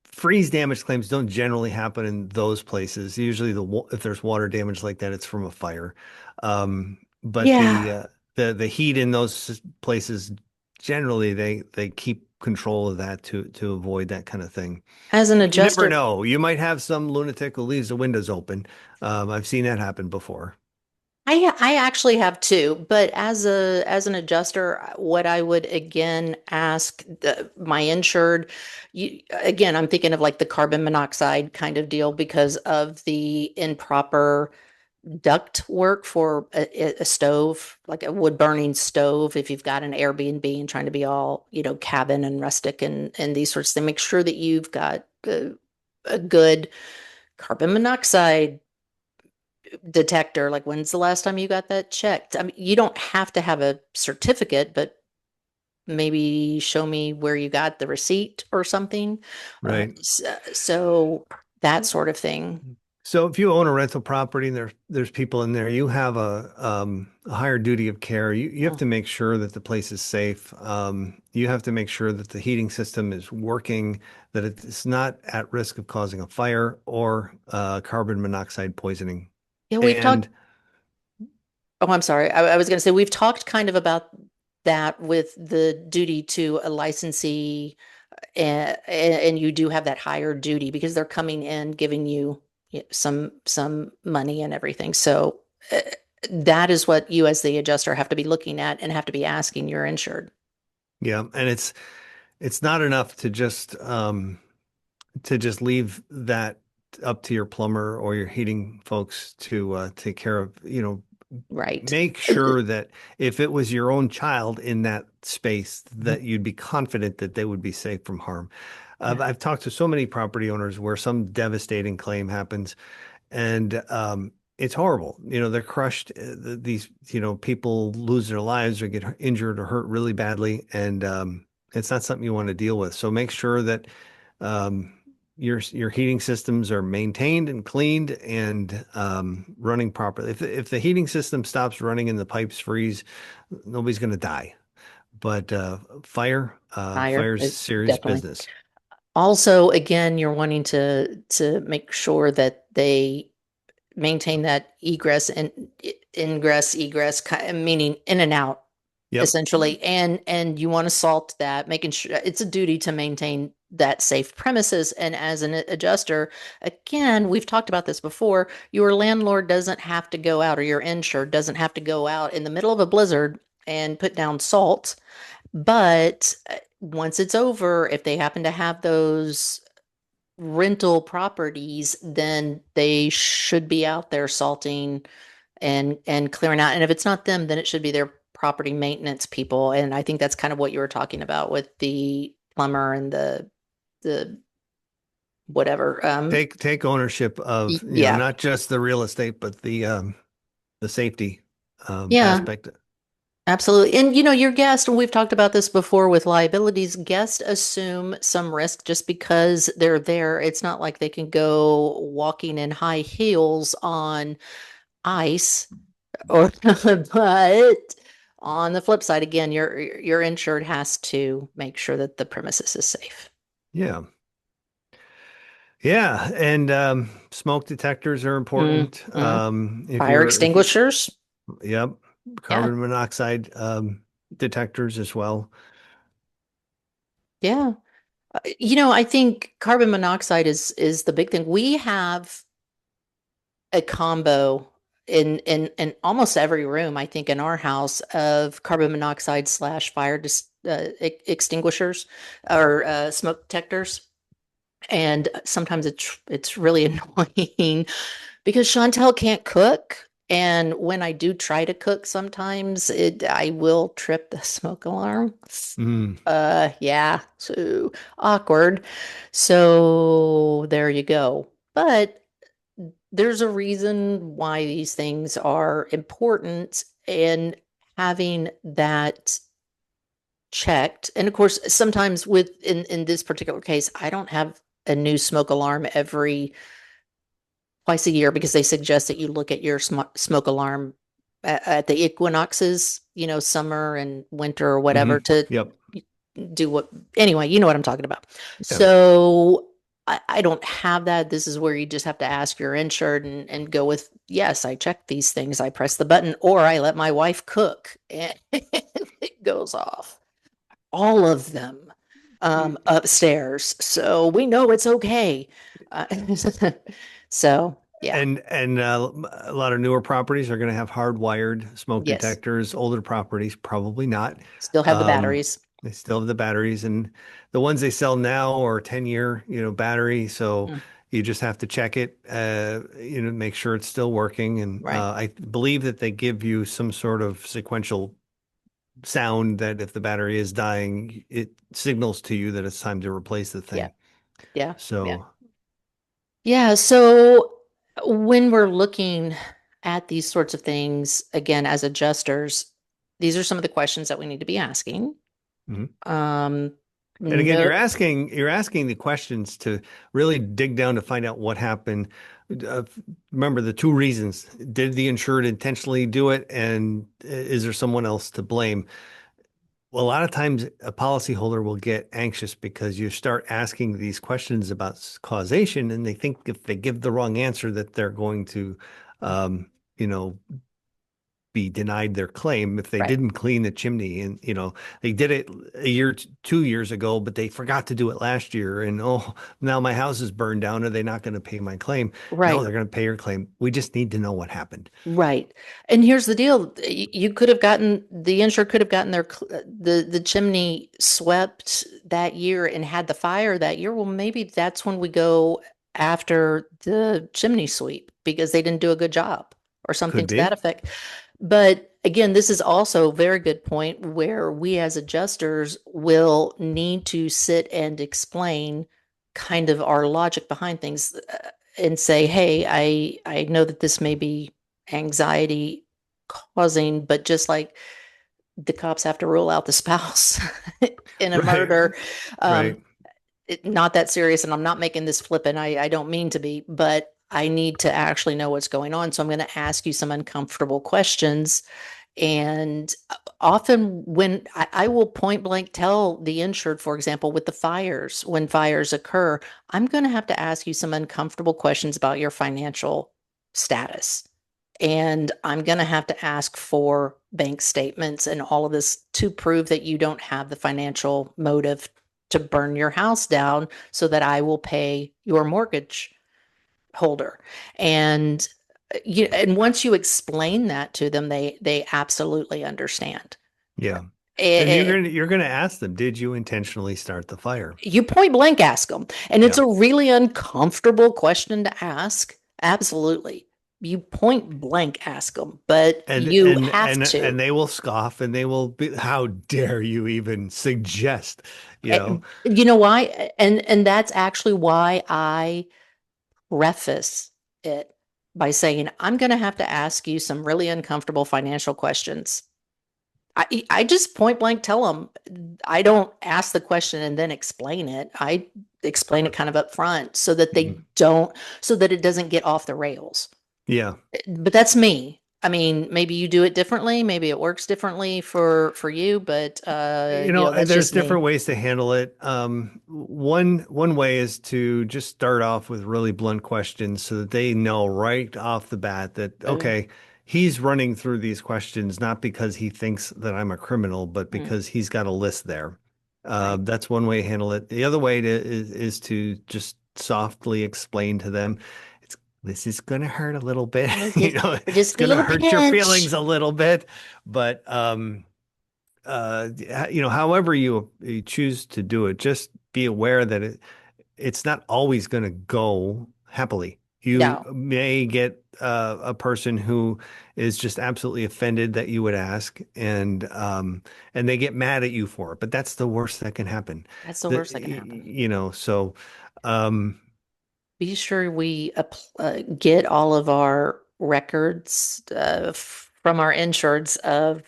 freeze damage claims don't generally happen in those places. Usually, if there's water damage like that, it's from a fire. But Yeah. the heat in those places generally they keep control of that to avoid that kind of thing. As an You never adjuster, know. You might have some lunatic who leaves the windows open. I've seen that happen before. I actually have two, but as an adjuster, what I would again ask my insured, again, I'm thinking of like the carbon monoxide kind of deal because of the improper duct work for a stove, like a wood burning stove. If you've got an Airbnb and trying to be all, cabin and rustic and these sorts of things, make sure that you've got a good carbon monoxide detector, like when's the last time you got that checked? I mean, you don't have to have a certificate, but maybe show me where you got the receipt or something. Right. So that sort of thing. So if you own a rental property and there's people in there, you have a higher duty of care. You have Mm. to make sure that the place is safe. You have to make sure that the heating system is working, that it's not at risk of causing a fire or carbon monoxide poisoning. Yeah, we've talked. And Oh, I'm sorry. I was going to say we've talked kind of about that with the duty to a licensee, and you do have that higher duty because they're coming in giving you some money and everything. So that is what you as the adjuster have to be looking at and have to be asking your insured. yeah, and it's not enough to just leave that up to your plumber or your heating folks to take care of, Right. make sure that if it was your own child in that space, Mhm. that you'd be confident that they would be safe from harm. Yeah. I've talked to so many property owners where some devastating claim happens, and it's horrible. They're crushed. These, people lose their lives or get injured or hurt really badly, and it's not something you want to deal with. So make sure that um, your heating systems are maintained and cleaned and running properly. If the heating system stops running and the pipes freeze, nobody's going to die. But Higher fire's is serious definitely. business. Also, again, you're wanting to make sure that they maintain that egress and ingress, egress, meaning in and out, Yep. essentially. And you want to salt that, making sure it's a duty to maintain that safe premises. And as an adjuster, again, we've talked about this before, your landlord doesn't have to go out or your insured doesn't have to go out in the middle of a blizzard and put down salt. But once it's over, if they happen to have those rental properties, then they should be out there salting and clearing out. And if it's not them, then it should be their property maintenance people. And I think that's kind of what you were talking about with the plumber and the whatever. Take ownership of, Yeah. not just the real estate, but the safety Yeah, aspect. absolutely. And your guest, and we've talked about this before with liabilities, guests assume some risk just because they're there. It's not like they can go walking in high heels on ice or but on the flip side, again, your insured has to make sure that the premises is safe. Yeah. Yeah, and smoke detectors are important. Hmm. If Fire you're, if you, extinguishers. yep, Yeah. carbon monoxide detectors as well. Yeah. I think carbon monoxide is the big thing. We have a combo in almost every room, I think, in our house of carbon monoxide slash fire extinguishers or smoke detectors. And sometimes it's really annoying because Chantal can't cook. And when I do try to cook, sometimes I will trip the smoke alarm. Mm. Yeah, so awkward. So there you go. But there's a reason why these things are important, and having that checked. And of course, sometimes with in this particular case, I don't have a new smoke alarm every twice a year because they suggest that you look at your smoke alarm at the equinoxes, summer and winter or whatever to Yep. do what, anyway, you know what I'm talking about. Yeah. So I don't have that. This is where you just have to ask your insured and go with, yes, I check these things. I press the button or I let my wife cook and it goes off. All of them upstairs. So we know it's okay. Uh, so yeah, And a lot of newer properties are going to have hardwired smoke yes. detectors. Older properties probably not. Still have the Um, batteries. they still have the batteries, and the ones they sell now are 10-year, battery. So Mm, you just have to check it, make sure it's still working. And right. I believe that they give you some sort of sequential sound that if the battery is dying, it signals to you that it's time to replace the Yeah. thing. Yeah. Yeah. So Yeah. So when we're looking at these sorts of things, again, as adjusters, these are some of the questions that we need to be asking. Mhm. Um, And again, no, you're asking the questions to really dig down to find out what happened. Uh, Remember the two reasons. Did the insured intentionally do it? And is there someone else to blame? Well, a lot of times a policyholder will get anxious because you start asking these questions about causation, and they think if they give the wrong answer that they're going to, um, you know, be denied their claim if they right, didn't clean the chimney. And, they did it a year, 2 years ago, but they forgot to do it last year. And, oh, now my house is burned down. Are they not going to pay my claim? No, right. they're going to pay your claim. We just need to know what happened. Right. And here's the deal. You could have gotten the insured could have gotten the chimney swept that year and had the fire that year. Well, maybe that's when we go after the chimney sweep because they didn't do a good job or something Could to that be. effect. But again, this is also a very good point where we as adjusters will need to sit and explain kind of our logic behind things and say, hey, I know that this may be anxiety causing, but just like the cops have to rule out the spouse in a Right. murder, Right. um, not that serious. And I'm not making this flippant. I don't mean to be, but I need to actually know what's going on. So I'm going to ask you some uncomfortable questions. And often when I will point blank tell the insured, for example, with the fires, when fires occur, I'm going to have to ask you some uncomfortable questions about your financial status. And I'm going to have to ask for bank statements and all of this to prove that you don't have the financial motive to burn your house down so that I will pay your mortgage holder. And and once you explain that to them, they absolutely understand. Yeah. And Eh, you're gonna ask them, did you intentionally start the fire? you point blank ask them, and it's Yeah. a really uncomfortable question to ask. Absolutely. You point blank ask them, but And you and have and to. and they will scoff and they will be, how dare you even suggest, you know? You know why? And that's actually why I preface it by saying, I'm going to have to ask you some really uncomfortable financial questions. I just point blank tell them I don't ask the question and then explain it. I explain it kind of up front so that they Mhm. don't, so that it doesn't get off the rails. Yeah. But that's me. I mean, maybe you do it differently. Maybe it works differently for you, but that's There's just me. different ways to handle it. One way is to just start off with really blunt questions so that they know right off the bat that, Boom. okay, he's running through these questions not because he thinks that I'm a criminal, but Mm, because he's got a list there. right. That's one way to handle it. The other way is to just softly explain to them, it's this is going to hurt a little bit. It's Just a going to little hurt your pinch. feelings a little bit, but however you choose to do it, just be aware that it's not always going to go happily. You No, may get a person who is just absolutely offended that you would ask, and they get mad at you for it. But that's the worst that can happen. that's the worst that can happen. So um, Be sure we get all of our records from our insureds of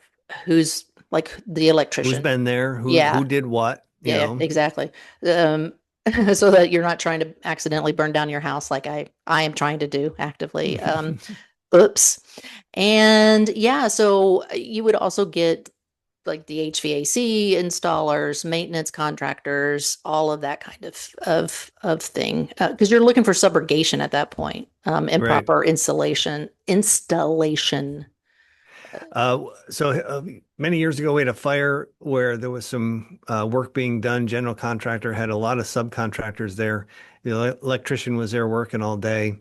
who's like the who's electrician. been there, Yeah, who did what, yeah, exactly. Um, so that you're not trying to accidentally burn down your house like I am trying to do actively. Oops. And yeah, so you would also get like the HVAC installers, maintenance contractors, all of that kind of thing. Because you're looking for subrogation at that point, Right. improper installation. So many years ago, we had a fire where there was some work being done. General contractor had a lot of subcontractors there. The electrician was there working all day.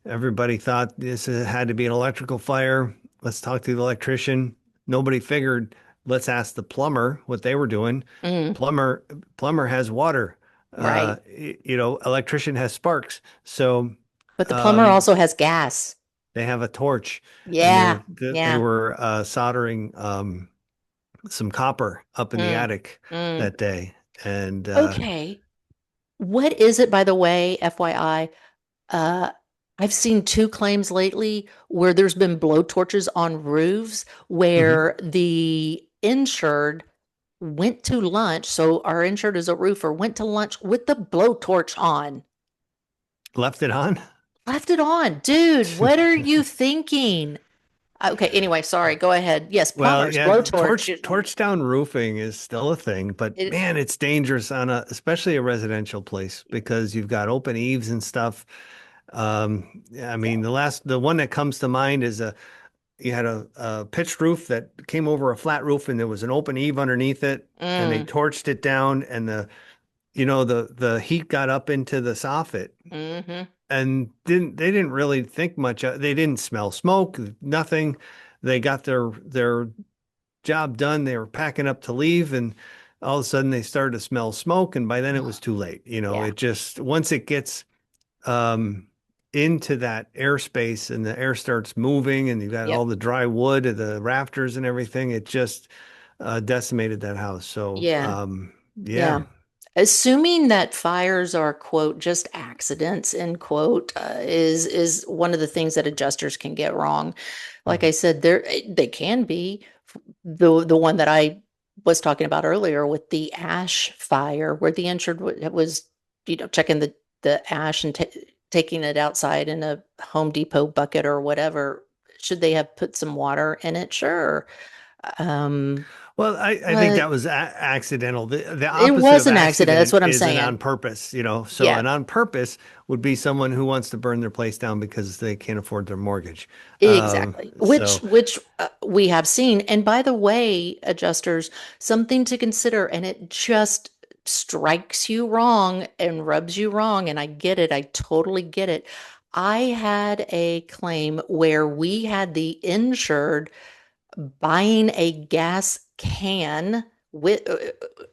Everybody thought this had to be an electrical fire. Let's talk to the electrician. Nobody figured, let's ask the plumber what they were doing. Mm, Plumber, plumber has water. right. Electrician has sparks. So But the plumber um, also has gas. they have a torch, and Yeah. they Yeah. were soldering some copper up in the Mm, attic mm. that day. And Okay. What is it, by the way, FYI? I've seen two claims lately where there's been blowtorches on roofs Hmm. where the insured went to lunch. So our insured is a roofer, went to lunch with the blowtorch on, Left it on. left it on. Dude, what are you thinking? Okay, anyway, sorry. Go ahead. Yes, Well, plumbers, yeah, blowtorch. torch down roofing is still a thing, but It, man, it's dangerous on especially a residential place because you've got open eaves and stuff. I yeah. mean, the one that comes to mind is you had a pitched roof that came over a flat roof and there was an open eave underneath it and they Mm, torched it down and the heat got up into the soffit mm-hmm. and they didn't really think much they didn't smell smoke, nothing. They got their job done. They were packing up to leave, and all of a sudden they started to smell smoke. And by then it was too late. Yeah. It just, once it gets um, into that airspace and the air starts moving, and you've got all Yep. the dry wood of the rafters and everything, it just decimated that house. So, Yeah. yeah. Yeah. Assuming that fires are, quote, just accidents, end quote, is one of the things that adjusters can get wrong. Like I Mhm. said, they can be. The one that I was talking about earlier with the ash fire, where the insured was, checking the ash and taking it outside in a Home Depot bucket or whatever. Should they have put some water in it? Sure. Um, Well, I think but that was accidental. The it opposite was of an accident. That's accident what I'm is an saying. on purpose. So Yeah. an on purpose would be someone who wants to burn their place down because they can't afford their mortgage. Exactly. Which So which we have seen. And by the way, adjusters, something to consider, and it just strikes you wrong and rubs you wrong. And I get it. I totally get it. I had a claim where we had the insured buying a gas can with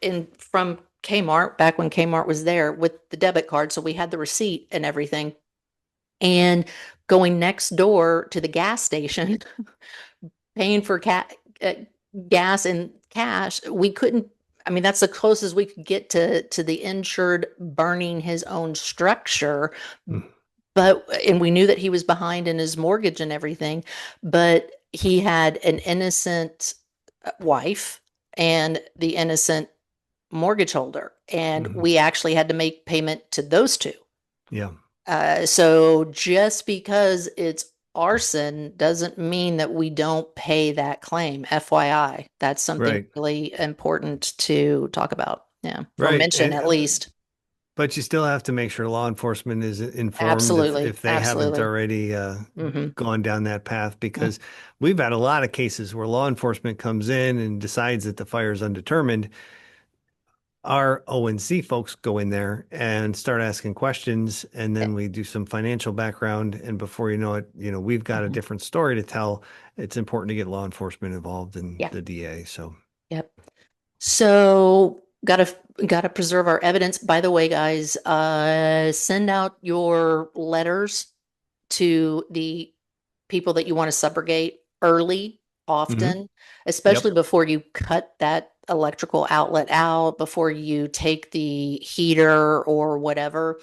in from Kmart back when Kmart was there with the debit card. So we had the receipt and everything. And going next door to the gas station, paying for uh, gas and cash, we couldn't. I mean, that's the closest we could get to the insured burning his own structure. mm, But and we knew that he was behind in his mortgage and everything, but he had an innocent wife and the innocent mortgage holder, and mhm. we actually had to make payment to those two. Yeah, So just because it's arson doesn't mean that we don't pay that claim. FYI, that's something right, really important to talk about. Yeah, or right. mention at least. But you still have to make sure law enforcement is informed Absolutely, if they haven't absolutely. already Hmm. gone down that path because we've had a lot of cases where law enforcement comes in and decides that the fire is undetermined. Our ONC folks go in there and start asking questions, and then we do some financial background. And before you know it, we've got a Hmm. different story to tell. It's important to get law enforcement involved in Yeah. the DA. So, Yep. So gotta preserve our evidence. By the way, guys, send out your letters to the people that you want to subrogate early, mhm. often, especially Yep. before you cut that electrical outlet out, before you take the heater or whatever.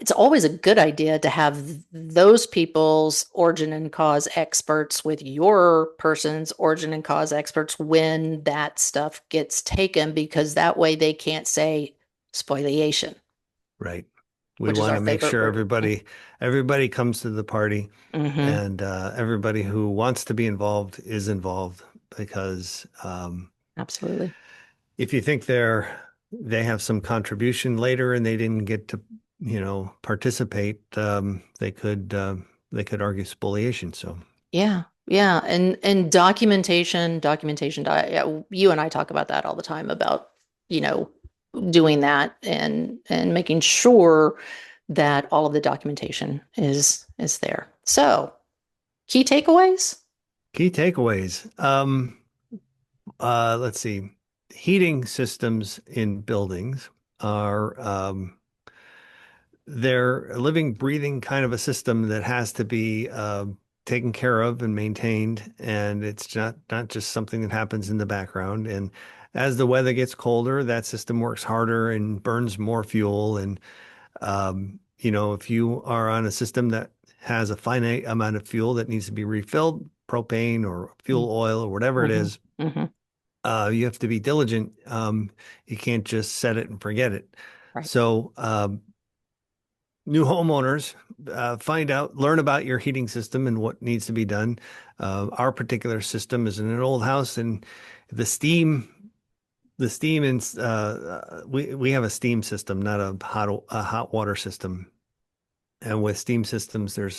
It's always a good idea to have those people's origin and cause experts with your person's origin and cause experts when that stuff gets taken, because that way they can't say spoliation, Right. We which is want our to make favorite sure word. everybody comes to the party Mm-hmm. and everybody who wants to be involved is involved because Absolutely. if you think they have some contribution later and they didn't get to participate, they could argue spoliation. So Yeah, yeah, and documentation. Yeah, you and I talk about that all the time about you know doing that and making sure that all of the documentation is there. So, key takeaways. key takeaways. Let's see. Heating systems in buildings are they're a living, breathing kind of a system that has to be taken care of and maintained, and it's not just something that happens in the background. And as the weather gets colder, that system works harder and burns more fuel. And if you are on a system that has a finite amount of fuel that needs to be refilled, propane or fuel oil or whatever it Mm-hmm. is. Mm-hmm. You have to be diligent. You can't just set it and forget it. Right. So, new homeowners, learn about your heating system and what needs to be done. Our particular system is in an old house, and the steam, the steam, and we have a steam system, not a hot water system. And with steam systems, there's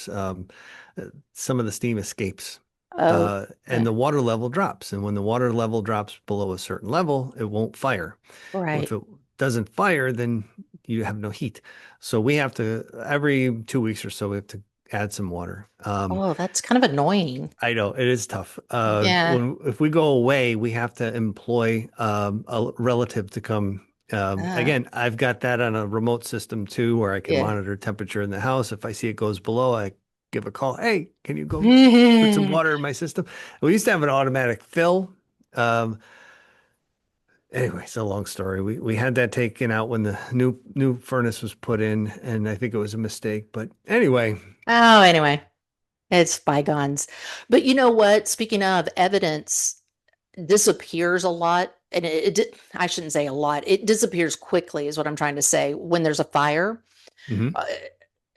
some of the steam escapes, Oh, and the water level drops. And when the water level drops below a certain level, it won't fire. Well, if right. it doesn't fire, then you have no heat. So we have to, every 2 weeks or so, we have to add some water. Oh, that's kind of annoying. I know it is tough. Yeah. If we go away, we have to employ a relative to come. Uh, Again, I've got that on a remote system too, where I can yeah. monitor temperature in the house. If I see it goes below, I give a call. Hey, can you go put some water in my system? We used to have an automatic fill. Um, Anyway, it's a long story. We had that taken out when the new furnace was put in, and I think it was a mistake. But anyway, Oh, anyway, it's bygones. But you know what? Speaking of evidence, disappears a lot, and I shouldn't say a lot. It disappears quickly, is what I'm trying to say. When there's a fire, mhm. uh,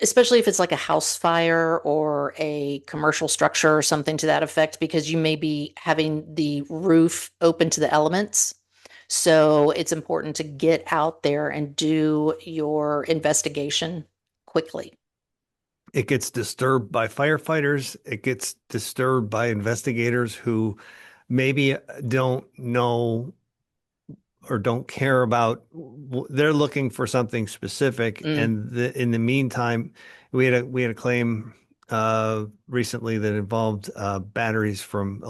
especially if it's like a house fire or a commercial structure or something to that effect, because you may be having the roof open to the elements. So it's important to get out there and do your investigation quickly. It gets disturbed by firefighters. It gets disturbed by investigators who maybe don't know or don't care about. They're looking for something specific, Mm, and in the meantime, we had a claim recently that involved batteries from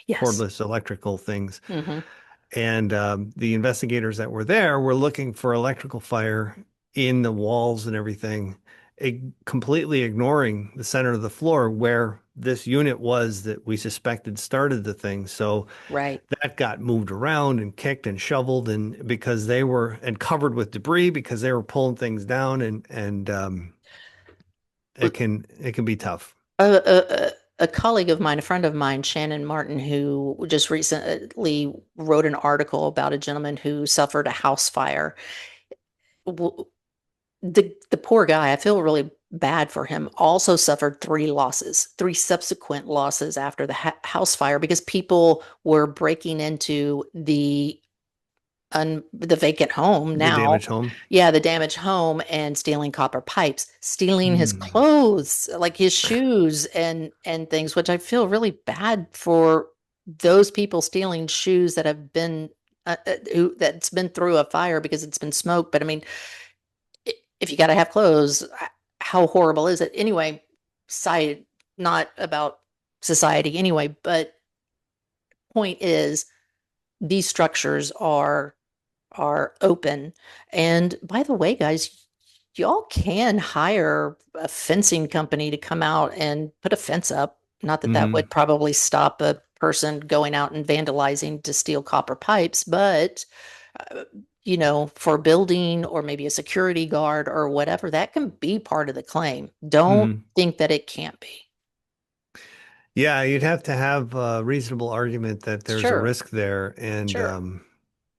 yes. cordless electrical things. Hmm. And the investigators that were there were looking for electrical fire in the walls and everything, completely ignoring the center of the floor where this unit was that we suspected started the thing. So Right. that got moved around and kicked and shoveled, and because they were and covered with debris because they were pulling things down, and it can be tough. A colleague of mine, a friend of mine, Shannon Martin, who just recently wrote an article about a gentleman who suffered a house fire. The poor guy, I feel really bad for him, also suffered three subsequent losses after the house fire because people were breaking into the vacant home The now. damaged home. Yeah, the damaged home and stealing copper pipes, stealing his Hmm. clothes, like his shoes and things, which I feel really bad for those people stealing shoes that have been who that's been through a fire because it's been smoke. But I mean, if you got to have clothes, how horrible is it? Anyway, side not about society anyway, but point is these structures are open. And by the way, guys, y'all can hire a fencing company to come out and put a fence up. Not that that Hmm. would probably stop a person going out and vandalizing to steal copper pipes, but uh, for building or maybe a security guard or whatever, that can be part of the claim. Don't Hmm. think that it can't be. Yeah, you'd have to have a reasonable argument that there's a Sure, risk there, and sure.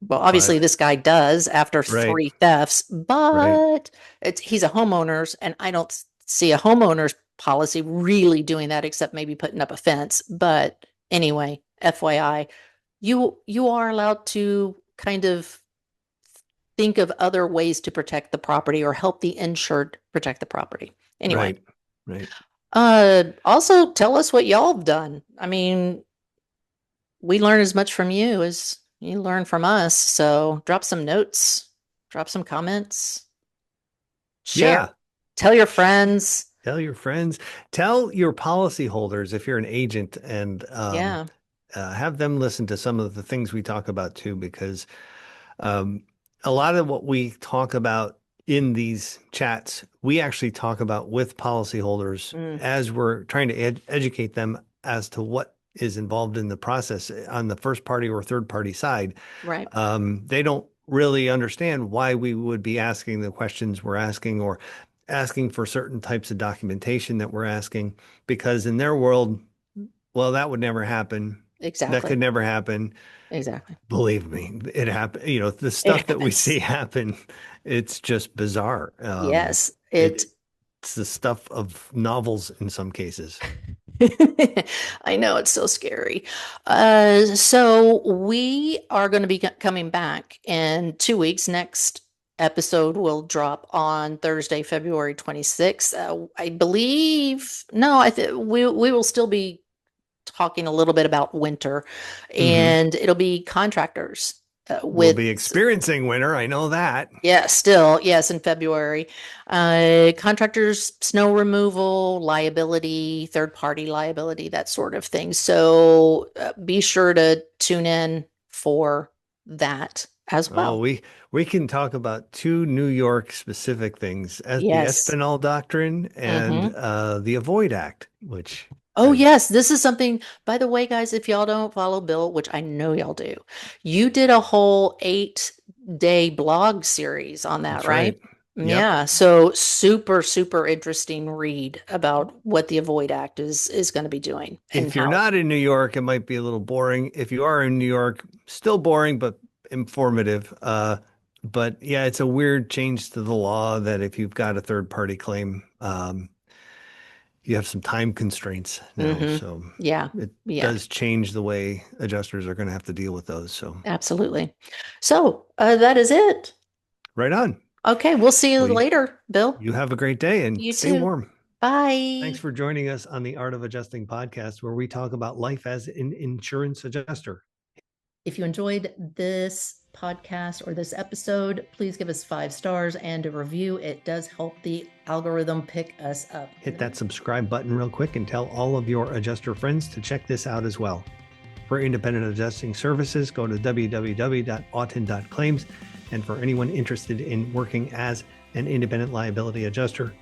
Well, obviously but this guy does after right, three thefts, right, but he's a homeowner's, and I don't see a homeowner's policy really doing that except maybe putting up a fence. But anyway, FYI, you are allowed to kind of think of other ways to protect the property or help the insured protect the property. Anyway, right, right. also tell us what y'all have done. I mean, we learn as much from you as you learn from us. So drop some notes, drop some comments, share, Yeah. tell your friends. Tell your friends, tell your policyholders if you're an agent, and Yeah. have them listen to some of the things we talk about too, because um, a lot of what we talk about in these chats, we actually talk about with policyholders Mm, as we're trying to educate them as to what is involved in the process on the first party or third party side. right. They don't really understand why we would be asking the questions we're asking, or asking for certain types of documentation that we're asking, because in their world, well, that would never happen. That Exactly. could never happen. Exactly. Believe me, it happened. The It stuff that we see happens. happen, it's just bizarre. Yes, It's the stuff of novels in some cases. I know it's so scary. So we are going to be coming back in 2 weeks. Next episode will drop on Thursday, February 26th. I believe, no, I think we will still be talking a little bit about winter, Hmm. and it'll be contractors We'll with be experiencing winter. I know that. yeah, still, yes, in February. Contractors, snow removal, liability, third party liability, that sort of thing. So be sure to tune in for that as Oh, well. we can talk about two New York specific things, as the Yes. Espinal Doctrine and Hmm. the Avoid Act, which Oh, I've yes. This is something, by the way, guys, if y'all don't follow Bill, which I know y'all do, you did a whole 8-day blog series on that, that's right. right? Yep. Yeah. So super, super interesting read about what the Avoid Act is going to be doing and If you're how. not in New York, it might be a little boring. If you are in New York, still boring but informative. But yeah, it's a weird change to the law that if you've got a third party claim, you have some time constraints now. Hmm. So Yeah. it Yeah. does change the way adjusters are going to have to deal with those. So Absolutely. So that is it. right on. Okay. We'll see you Well, later, Bill. you have a great day and You stay too. warm. Thanks Bye. for joining us on the Art of Adjusting podcast, where we talk about life as an insurance adjuster. If you enjoyed this podcast or this episode, please give us 5 stars and a review. It does help the algorithm pick us up. Hit that subscribe button real quick and tell all of your adjuster friends to check this out as well. For independent adjusting services, go to www.auten.claims. And for anyone interested in working as an independent liability adjuster,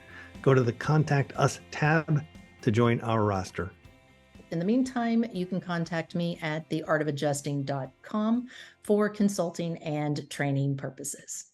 go to the Contact Us tab to join our roster. In the meantime, you can contact me at theartofadjusting.com for consulting and training purposes.